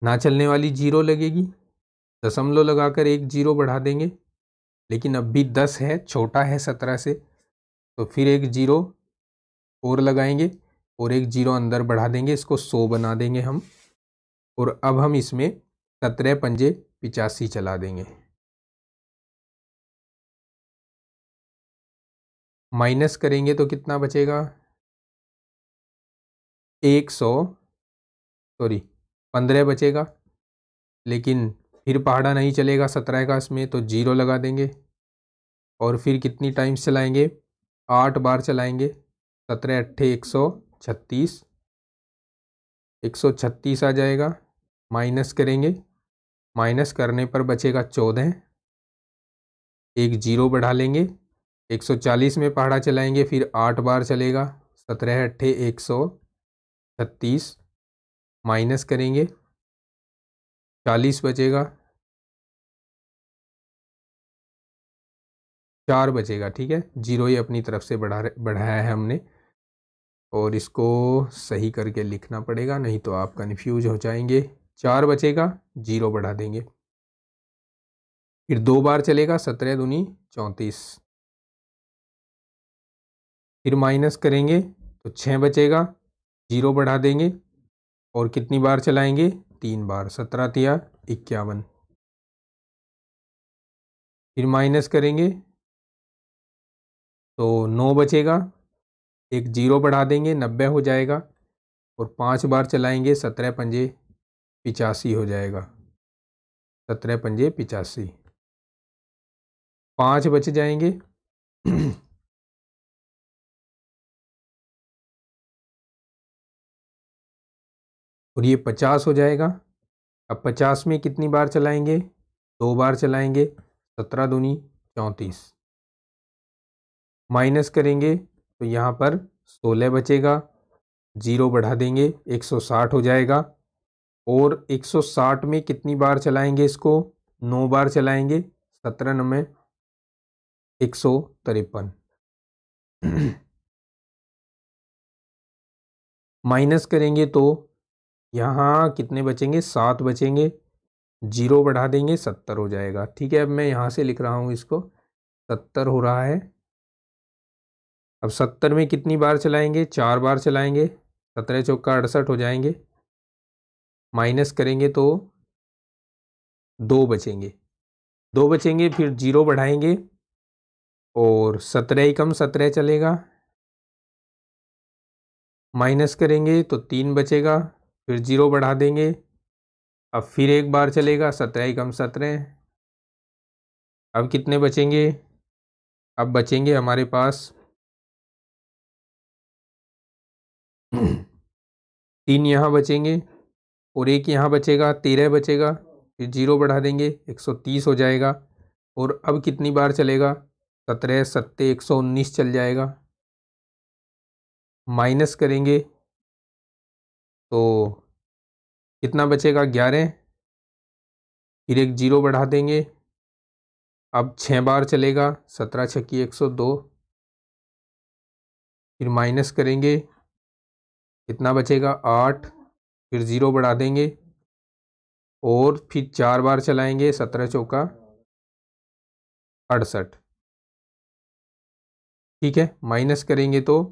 ना चलने वाली 0 लगेगी, दशमलव लगाकर एक 0 बढ़ा देंगे, लेकिन अब भी 10 है, छोटा है 17 से, तो फिर एक 0 और लगाएंगे और एक 0 अंदर बढ़ा देंगे, इसको 100 बना देंगे हम। और अब हम इसमें 17 पंजे 85 चला देंगे। माइनस करेंगे तो कितना बचेगा? 15 बचेगा, लेकिन फिर पहाड़ा नहीं चलेगा 17 का, इसमें तो 0 लगा देंगे। और फिर कितनी टाइम्स चलाएंगे? 8 बार चलाएंगे। 17 अट्ठे 136, 136 आ जाएगा। माइनस करेंगे, माइनस करने पर बचेगा 14, एक 0 बढ़ा लेंगे, 140 में पहाड़ा चलाएंगे, फिर 8 बार चलेगा। 17 अट्ठे 136, माइनस करेंगे, 40 बचेगा, 4 बचेगा। ठीक है, 0 ही अपनी तरफ से बढ़ाया है हमने, और इसको सही करके लिखना पड़ेगा, नहीं तो आप कन्फ्यूज हो जाएंगे। 4 बचेगा, 0 बढ़ा देंगे, फिर 2 बार चलेगा, 17 दूनी 34, फिर माइनस करेंगे तो 6 बचेगा, 0 बढ़ा देंगे, और कितनी बार चलाएंगे? 3 बार। 17 तिया 51, फिर माइनस करेंगे तो 9 बचेगा, एक 0 बढ़ा देंगे, 90 हो जाएगा, और 5 बार चलाएंगे, 17 पंजे 85 हो जाएगा। 17 पंजे 85, 5 बच जाएंगे। और ये 50 हो जाएगा। अब 50 में कितनी बार चलाएंगे? 2 बार चलाएंगे, 17 दूनी 34, माइनस करेंगे तो यहाँ पर 16 बचेगा, 0 बढ़ा देंगे, 160 हो जाएगा। और 160 में कितनी बार चलाएंगे इसको? 9 बार चलाएंगे, 17 9 153, माइनस करेंगे तो यहाँ कितने बचेंगे? 7 बचेंगे, 0 बढ़ा देंगे, 70 हो जाएगा। ठीक है, अब मैं यहाँ से लिख रहा हूँ इसको, 70 हो रहा है। अब 70 में कितनी बार चलाएंगे? 4 बार चलाएंगे, 17 चौका 68 हो जाएंगे, माइनस करेंगे तो 2 बचेंगे, 2 बचेंगे, फिर 0 बढ़ाएंगे, और 17 ही कम 17 चलेगा, माइनस करेंगे तो 3 बचेगा, फिर 0 बढ़ा देंगे, अब फिर एक बार चलेगा, 17 ही कम 17। अब कितने बचेंगे? अब बचेंगे हमारे पास 3 यहाँ बचेंगे, और एक यहाँ बचेगा, 13 बचेगा, फिर 0 बढ़ा देंगे, 130 हो जाएगा। और अब कितनी बार चलेगा? 17 सत्ते 119 चल जाएगा, माइनस करेंगे तो कितना बचेगा? 11, फिर एक 0 बढ़ा देंगे, अब 6 बार चलेगा, 17 छक्की 102, फिर माइनस करेंगे कितना बचेगा 8, फिर 0 बढ़ा देंगे और फिर 4 बार चलाएंगे, 17 चौका 68। ठीक है, माइनस करेंगे तो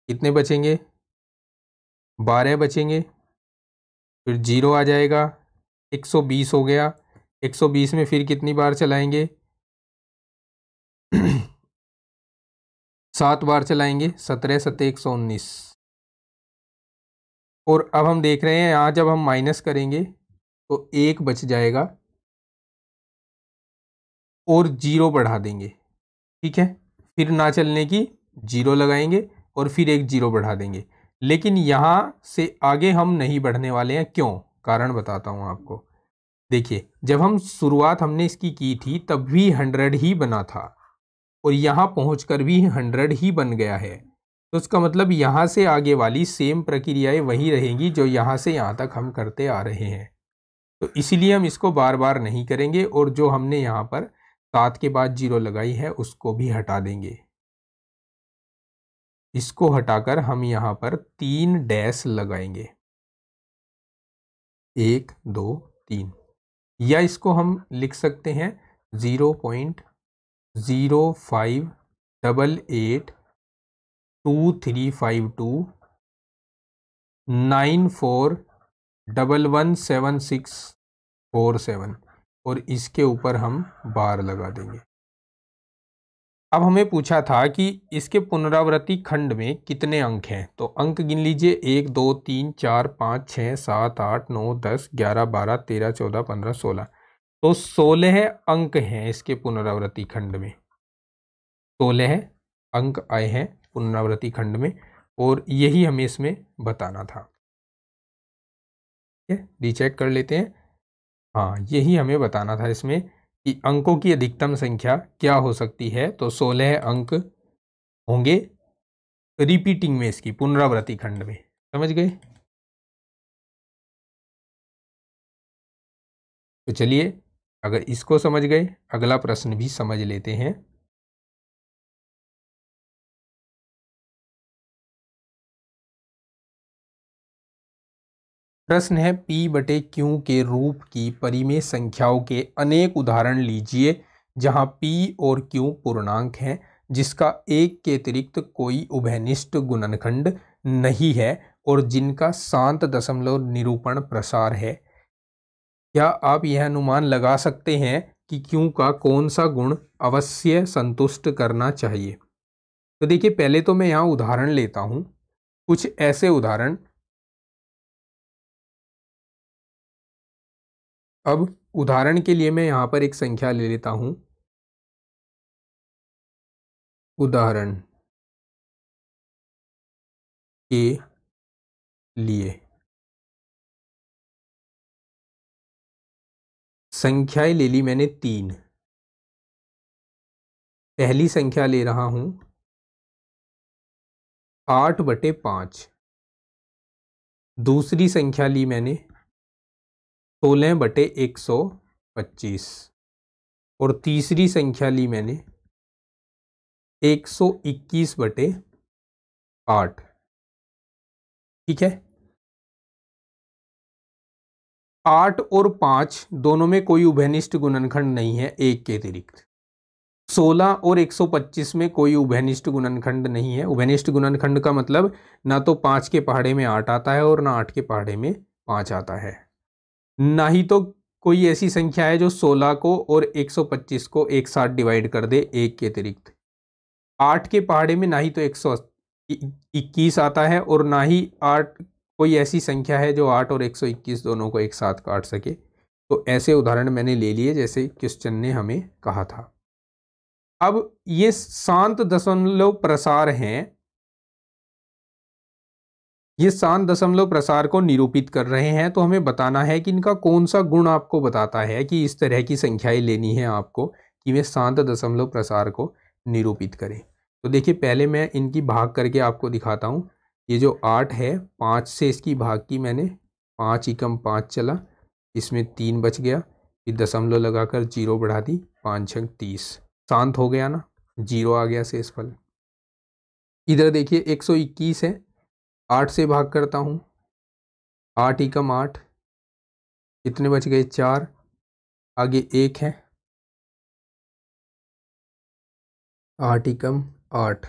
कितने बचेंगे, 12 बचेंगे, फिर 0 आ जाएगा, 120 हो गया। 120 में फिर कितनी बार चलाएंगे 7 बार चलाएंगे, 17 सत्ते 119। और अब हम देख रहे हैं यहाँ जब हम माइनस करेंगे तो 1 बच जाएगा और 0 बढ़ा देंगे। ठीक है, फिर ना चलने की 0 लगाएंगे और फिर एक 0 बढ़ा देंगे। लेकिन यहाँ से आगे हम नहीं बढ़ने वाले हैं। क्यों? कारण बताता हूँ आपको। देखिए, जब हम शुरुआत हमने इसकी की थी तब भी 100 ही बना था और यहाँ पहुँचकर भी 100 ही बन गया है। तो उसका मतलब यहाँ से आगे वाली सेम प्रक्रियाएं वही रहेंगी जो यहाँ से यहाँ तक हम करते आ रहे हैं। तो इसीलिए हम इसको बार बार नहीं करेंगे और जो हमने यहाँ पर 7 के बाद 0 लगाई है उसको भी हटा देंगे। इसको हटाकर हम यहाँ पर 3 डैश लगाएंगे, 1 2 3, या इसको हम लिख सकते हैं 0.058235294117647 और इसके ऊपर हम बार लगा देंगे। अब हमें पूछा था कि इसके पुनरावृत्ति खंड में कितने अंक हैं, तो अंक गिन लीजिए 1 2 3 4 5 6 7 8 9 10 11 12 13 14 15 16। तो 16 अंक हैं इसके पुनरावृत्ति खंड में। 16 अंक आए हैं पुनरावृत्ति खंड में और यही हमें इसमें बताना था। ठीक है, रीचेक कर लेते हैं। हाँ, यही हमें बताना था इसमें कि अंकों की अधिकतम संख्या क्या हो सकती है। तो 16 अंक होंगे रिपीटिंग में, इसकी पुनरावृत्ति खंड में। समझ गए? तो चलिए, अगर इसको समझ गए अगला प्रश्न भी समझ लेते हैं। प्रश्न है P बटे Q के रूप की परिमेय संख्याओं के अनेक उदाहरण लीजिए जहां P और Q पूर्णांक हैं जिसका 1 के अतिरिक्त कोई उभयनिष्ठ गुणनखंड नहीं है और जिनका शांत दशमलव निरूपण प्रसार है। क्या आप यह अनुमान लगा सकते हैं कि Q का कौन सा गुण अवश्य संतुष्ट करना चाहिए? तो देखिए, पहले तो मैं यहाँ उदाहरण लेता हूँ, कुछ ऐसे उदाहरण। अब उदाहरण के लिए मैं यहाँ पर एक संख्या ले लेता हूँ। उदाहरण के लिए संख्याएं ले ली मैंने 3। पहली संख्या ले रहा हूँ 8/5। दूसरी संख्या ली मैंने 16/125 और तीसरी संख्या ली मैंने 121/8। ठीक है, 8 और 5 दोनों में कोई उभयनिष्ठ गुणनखंड नहीं है 1 के अतिरिक्त। 16 और 125 में कोई उभयनिष्ठ गुणनखंड नहीं है। उभयनिष्ठ गुणनखंड का मतलब ना तो 5 के पहाड़े में 8 आता है और ना 8 के पहाड़े में 5 आता है। ना ही तो कोई ऐसी संख्या है जो 16 को और 125 को एक साथ डिवाइड कर दे 1 के अतिरिक्त। 8 के पहाड़े में ना ही तो 121 आता है और ना ही 8 कोई ऐसी संख्या है जो 8 और 121 दोनों को एक साथ काट सके। तो ऐसे उदाहरण मैंने ले लिए जैसे क्वेश्चन ने हमें कहा था। अब ये शांत दशमलव प्रसार हैं, ये शांत दशमलव प्रसार को निरूपित कर रहे हैं। तो हमें बताना है कि इनका कौन सा गुण आपको बताता है कि इस तरह की संख्याएं लेनी है आपको कि वे शांत दशमलव प्रसार को निरूपित करें। तो देखिए, पहले मैं इनकी भाग करके आपको दिखाता हूँ। ये जो 8 है, 5 से इसकी भाग की मैंने, 5 एकम 5 चला, इसमें 3 बच गया, फिर दशमलव लगाकर 0 बढ़ा दी, 5 छंग 30। शांत हो गया ना, 0 आ गया शेषफल। इधर देखिए 121 है, 8 से भाग करता हूँ, 8 एकम 8, कितने बच गए 4, आगे 1 है, 8 एकम 8,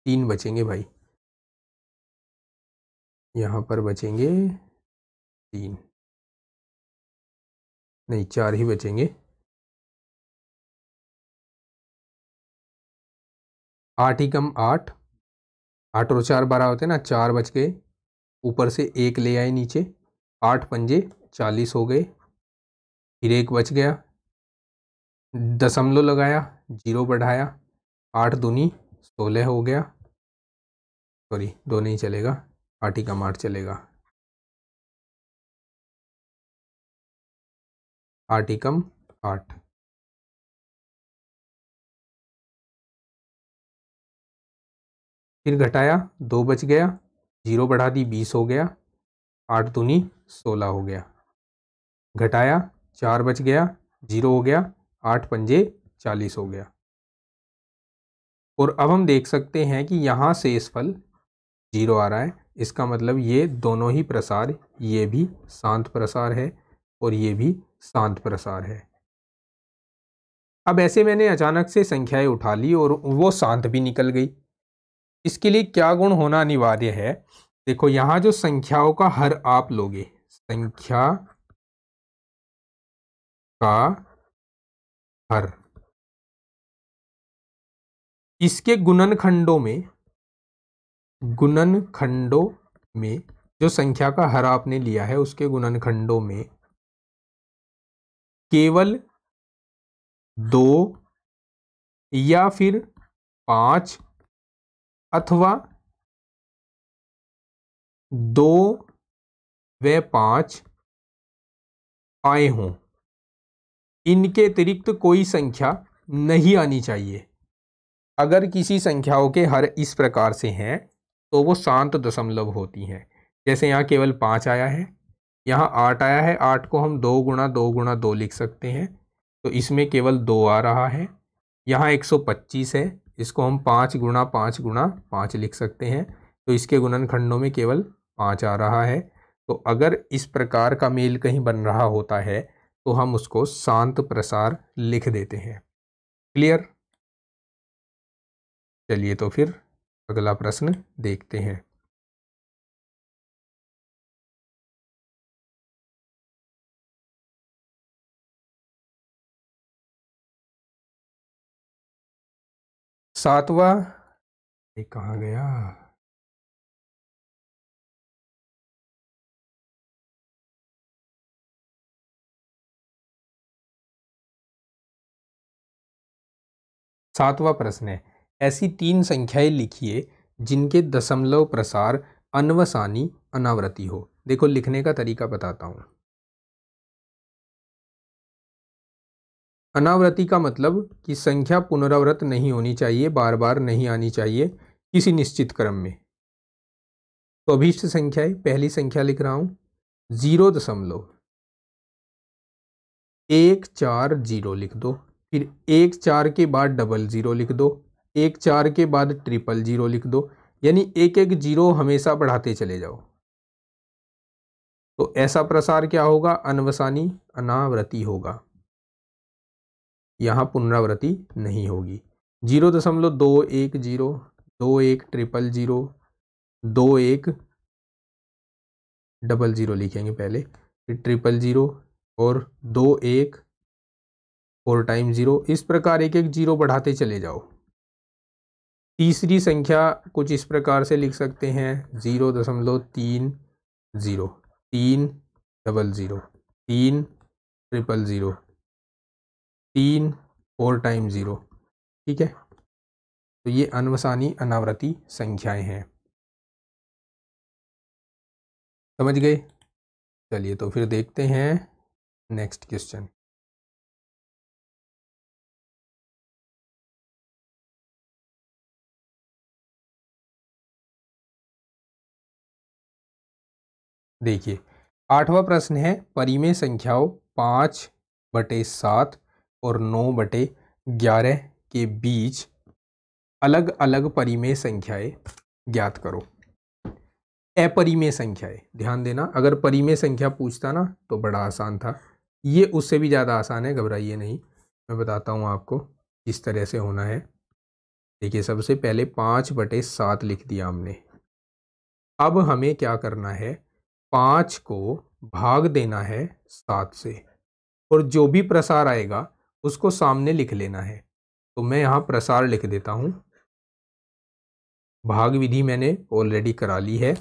3 बचेंगे भाई, यहाँ पर बचेंगे 3, नहीं 4 ही बचेंगे। 8 एकम 8, 8 और 4 12 होते हैं ना, 4 बच गए, ऊपर से 1 ले आए नीचे, 8 पंजे 40 हो गए, फिर 1 बच गया, दशमलव लगाया, 0 बढ़ाया, 8 दूनी 16 हो गया, सॉरी 2 नहीं चलेगा, 8 एकम 8 चलेगा, 8 एकम 8, फिर घटाया, 2 बच गया, 0 बढ़ा दी 20 हो गया, 8 दूनी 16 हो गया, घटाया 4 बच गया, 0 हो गया, 8 पंजे 40 हो गया। और अब हम देख सकते हैं कि यहाँ शेषफल 0 आ रहा है, इसका मतलब ये दोनों ही प्रसार, ये भी शांत प्रसार है और ये भी शांत प्रसार है। अब ऐसे मैंने अचानक से संख्याएं उठा ली और वो शांत भी निकल गई। इसके लिए क्या गुण होना अनिवार्य है? देखो यहाँ जो संख्याओं का हर आप लोगे, संख्या का हर, इसके गुणनखंडों में जो संख्या का हर आपने लिया है उसके गुणनखंडों में केवल 2 या फिर 5 अथवा 2 व 5 आए हों, इनके अतिरिक्त कोई संख्या नहीं आनी चाहिए। अगर किसी संख्याओं के हर इस प्रकार से हैं तो वो शांत दशमलव होती हैं। जैसे यहाँ केवल 5 आया है, यहाँ 8 आया है, 8 को हम 2 गुणा 2 गुणा 2 लिख सकते हैं, तो इसमें केवल 2 आ रहा है। यहाँ 125 है, इसको हम 5 गुणा 5 गुणा 5 लिख सकते हैं, तो इसके गुणनखंडों में केवल 5 आ रहा है। तो अगर इस प्रकार का मेल कहीं बन रहा होता है तो हम उसको शांत प्रसार लिख देते हैं। क्लियर? चलिए तो फिर अगला प्रश्न देखते हैं। सातवां, ये कहाँ गया? सातवां प्रश्न है, ऐसी 3 संख्याएं लिखिए जिनके दशमलव प्रसार अनवसानी अनावृत्ति हो। देखो लिखने का तरीका बताता हूं। अनावृत्ति का मतलब कि संख्या पुनरावृत्त नहीं होनी चाहिए, बार बार नहीं आनी चाहिए किसी निश्चित क्रम में। तो अभीष्ट संख्याएं, पहली संख्या लिख रहा हूं 0.140 लिख दो, फिर 1 4 के बाद 00 लिख दो, 1 4 के बाद 000 लिख दो, यानी एक एक जीरो हमेशा बढ़ाते चले जाओ। तो ऐसा प्रसार क्या होगा? अनवसानी अनावृत्ति होगा, यहाँ पुनरावृत्ति नहीं होगी। 0.210, 2100, 2100 लिखेंगे पहले, फिर 000 और 21 4 टाइम 0, इस प्रकार एक एक जीरो बढ़ाते चले जाओ। तीसरी संख्या कुछ इस प्रकार से लिख सकते हैं 0.30, 300, 300, 300, 3 4 टाइम 0। ठीक है, तो ये अनवसानी अनावृत्ति संख्याएं हैं। समझ गए? चलिए तो फिर देखते हैं नेक्स्ट क्वेश्चन। देखिए 8वां प्रश्न है, परिमेय संख्याओं 5/7 और 9/11 के बीच अलग अलग परिमेय संख्याएं ज्ञात करो। अपरिमेय संख्याएं। ध्यान देना, अगर परिमेय संख्या पूछता ना तो बड़ा आसान था, ये उससे भी ज़्यादा आसान है, घबराइए नहीं। मैं बताता हूँ आपको किस तरह से होना है। देखिए, सबसे पहले 5/7 लिख दिया हमने। अब हमें क्या करना है, 5 को भाग देना है 7 से, और जो भी प्रसार आएगा उसको सामने लिख लेना है। तो मैं यहाँ प्रसार लिख देता हूँ। भाग विधि मैंने ऑलरेडी करा ली है,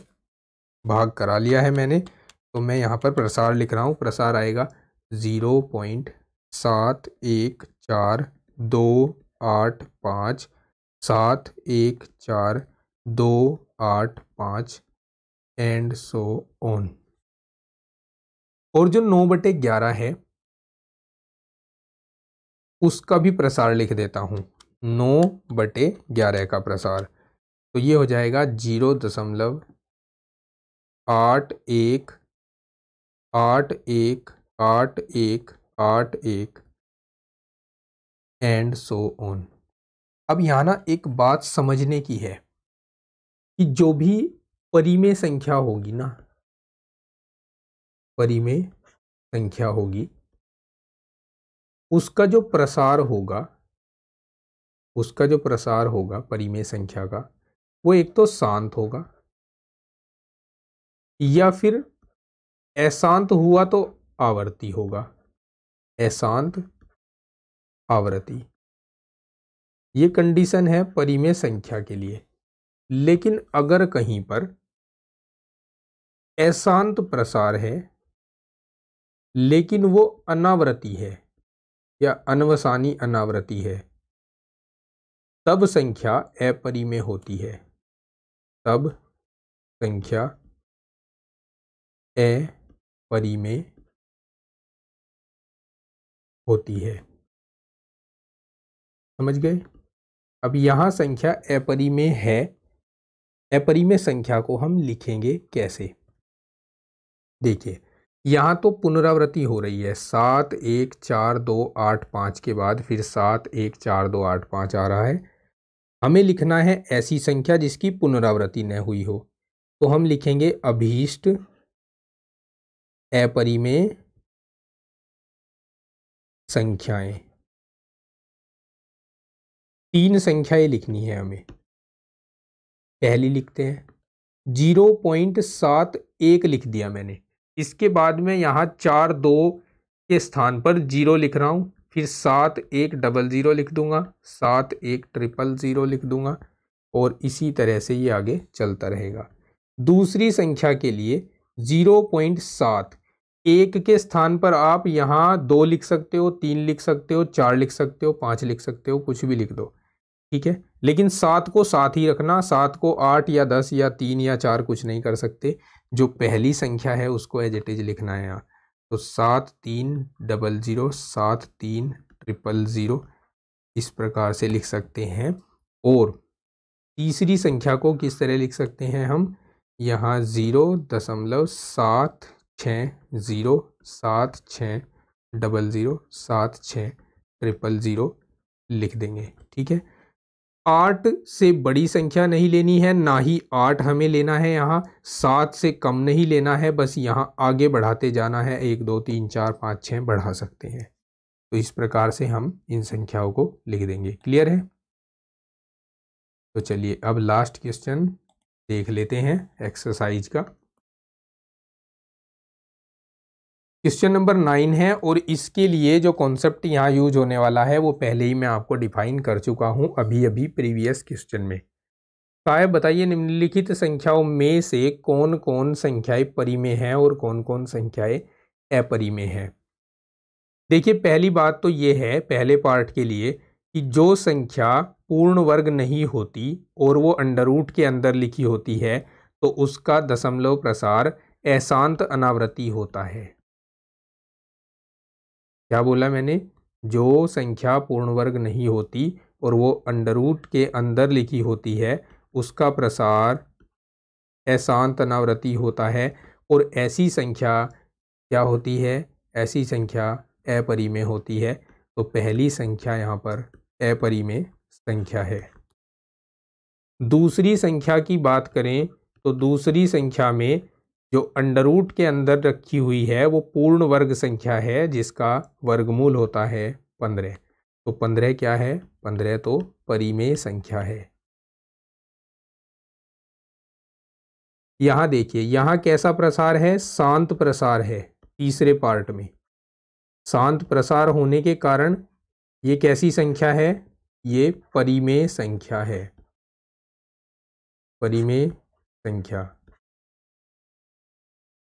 भाग करा लिया है मैंने, तो मैं यहाँ पर प्रसार लिख रहा हूँ। प्रसार आएगा 0.7145714285285 एंड सो ऑन। और जो 9/11 है उसका भी प्रसार लिख देता हूँ, 9/11 का प्रसार। तो ये हो जाएगा 0.81818181 एंड सो ऑन। अब यहाँ ना एक बात समझने की है कि जो भी परिमेय संख्या होगी ना, परिमेय संख्या होगी, उसका जो प्रसार होगा, उसका जो प्रसार होगा परिमेय संख्या का, वो एक तो शांत होगा, या फिर अशांत हुआ तो आवर्ती होगा। अशांत, आवर्ती, ये कंडीशन है परिमेय संख्या के लिए। लेकिन अगर कहीं पर अशांत प्रसार है लेकिन वो अनावृति है या अनवसानी अनावृति है, तब संख्या अपरिमेय होती है, तब संख्या अपरिमेय होती है। समझ गए? अब यहां संख्या अपरिमेय है, अपरिमेय संख्या को हम लिखेंगे कैसे? देखिए, यहां तो पुनरावृत्ति हो रही है, 7 1 4 2 8 5 के बाद फिर 7 1 4 2 8 5 आ रहा है। हमें लिखना है ऐसी संख्या जिसकी पुनरावृत्ति न हुई हो, तो हम लिखेंगे अभीष्ट अपरिमेय संख्याएं। 3 संख्याएं लिखनी है हमें। पहली लिखते हैं, 0.71 लिख दिया मैंने। इसके बाद में यहाँ 4 2 के स्थान पर 0 लिख रहा हूँ, फिर 7 1 00 लिख दूंगा, 7 1 000 लिख दूंगा, और इसी तरह से ये आगे चलता रहेगा। दूसरी संख्या के लिए 0.7, 1 के स्थान पर आप यहाँ 2 लिख सकते हो, 3 लिख सकते हो, 4 लिख सकते हो, 5 लिख सकते हो, कुछ भी लिख दो, ठीक है। लेकिन 7 को 7 ही रखना, 7 को 8 या 10 या 3 या 4 कुछ नहीं कर सकते। जो पहली संख्या है उसको एज इट इज लिखना है यहाँ। तो 7 3 00 7 3 000 इस प्रकार से लिख सकते हैं। और तीसरी संख्या को किस तरह लिख सकते हैं हम, यहाँ 0.7600760076 लिख देंगे, ठीक है। 8 से बड़ी संख्या नहीं लेनी है, ना ही 8 हमें लेना है, यहाँ 7 से कम नहीं लेना है, बस यहाँ आगे बढ़ाते जाना है, 1 2 3 4 5 6 बढ़ा सकते हैं। तो इस प्रकार से हम इन संख्याओं को लिख देंगे। क्लियर है? तो चलिए अब लास्ट क्वेश्चन देख लेते हैं एक्सरसाइज का। क्वेश्चन नंबर 9 है, और इसके लिए जो कॉन्सेप्ट यहाँ यूज होने वाला है वो पहले ही मैं आपको डिफाइन कर चुका हूँ अभी अभी प्रीवियस क्वेश्चन में। साहब बताइए, निम्नलिखित संख्याओं में से कौन कौन संख्याएं परिमेय हैं और कौन कौन संख्याएं अपरिमेय हैं। देखिए, पहली बात तो ये है पहले पार्ट के लिए कि जो संख्या पूर्ण वर्ग नहीं होती और वो अंडर रूट के अंदर लिखी होती है तो उसका दशमलव प्रसार अशांत अनावृत्ति होता है। क्या बोला मैंने? जो संख्या पूर्ण वर्ग नहीं होती और वो अंडर रूट के अंदर लिखी होती है उसका प्रसार अशांत अनावृत्ति होता है, और ऐसी संख्या क्या होती है? ऐसी संख्या अपरिमेय होती है। तो पहली संख्या यहाँ पर अपरिमेय संख्या है। दूसरी संख्या की बात करें तो दूसरी संख्या में जो अंडर रूट के अंदर रखी हुई है वो पूर्ण वर्ग संख्या है जिसका वर्गमूल होता है 15। तो 15 क्या है? 15 तो परिमेय संख्या है। यहां देखिए, यहां कैसा प्रसार है? शांत प्रसार है। तीसरे पार्ट में शांत प्रसार होने के कारण ये कैसी संख्या है? ये परिमेय संख्या है, परिमेय संख्या।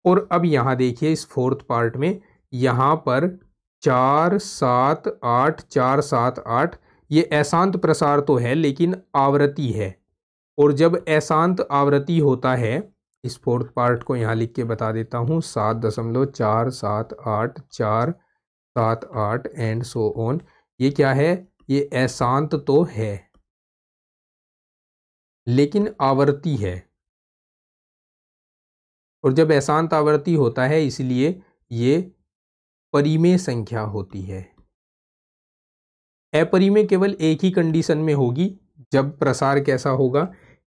और अब यहां देखिए इस फोर्थ पार्ट में यहां पर 4 7 8 4 7 8 ये अशांत प्रसार तो है लेकिन आवृत्ति है। और जब अशांत आवृत्ति होता है, इस फोर्थ पार्ट को यहाँ लिख के बता देता हूँ, 7.478 एंड सो ऑन। ये क्या है? ये अशांत तो है लेकिन आवर्ती है। और जब अशांत आवर्ती होता है इसलिए ये परिमेय संख्या होती है। अपरिमेय केवल एक ही कंडीशन में होगी, जब प्रसार कैसा होगा?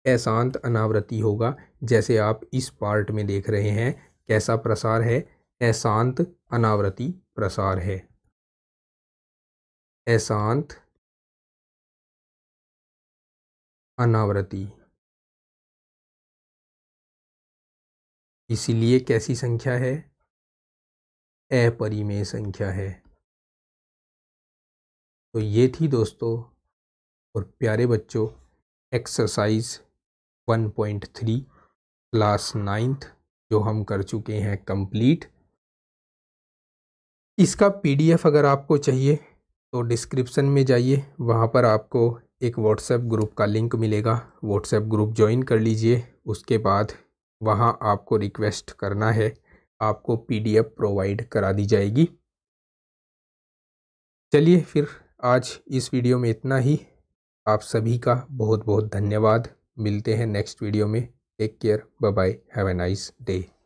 अशांत अनावृत्ति होगा। जैसे आप इस पार्ट में देख रहे हैं कैसा प्रसार है? अशांत अनावृत्ति प्रसार है, अशांत अनावृत्ति। इसीलिए कैसी संख्या है? अपरिमेय संख्या है। तो ये थी दोस्तों और प्यारे बच्चों एक्सरसाइज 1.3 क्लास 9th जो हम कर चुके हैं कंप्लीट। इसका पीडीएफ अगर आपको चाहिए तो डिस्क्रिप्शन में जाइए, वहाँ पर आपको एक व्हाट्सएप ग्रुप का लिंक मिलेगा। व्हाट्सएप ग्रुप ज्वाइन कर लीजिए। उसके बाद वहाँ आपको रिक्वेस्ट करना है, आपको पीडीएफ प्रोवाइड करा दी जाएगी। चलिए फिर आज इस वीडियो में इतना ही। आप सभी का बहुत बहुत धन्यवाद। मिलते हैं नेक्स्ट वीडियो में। Take care, bye bye, have a nice day.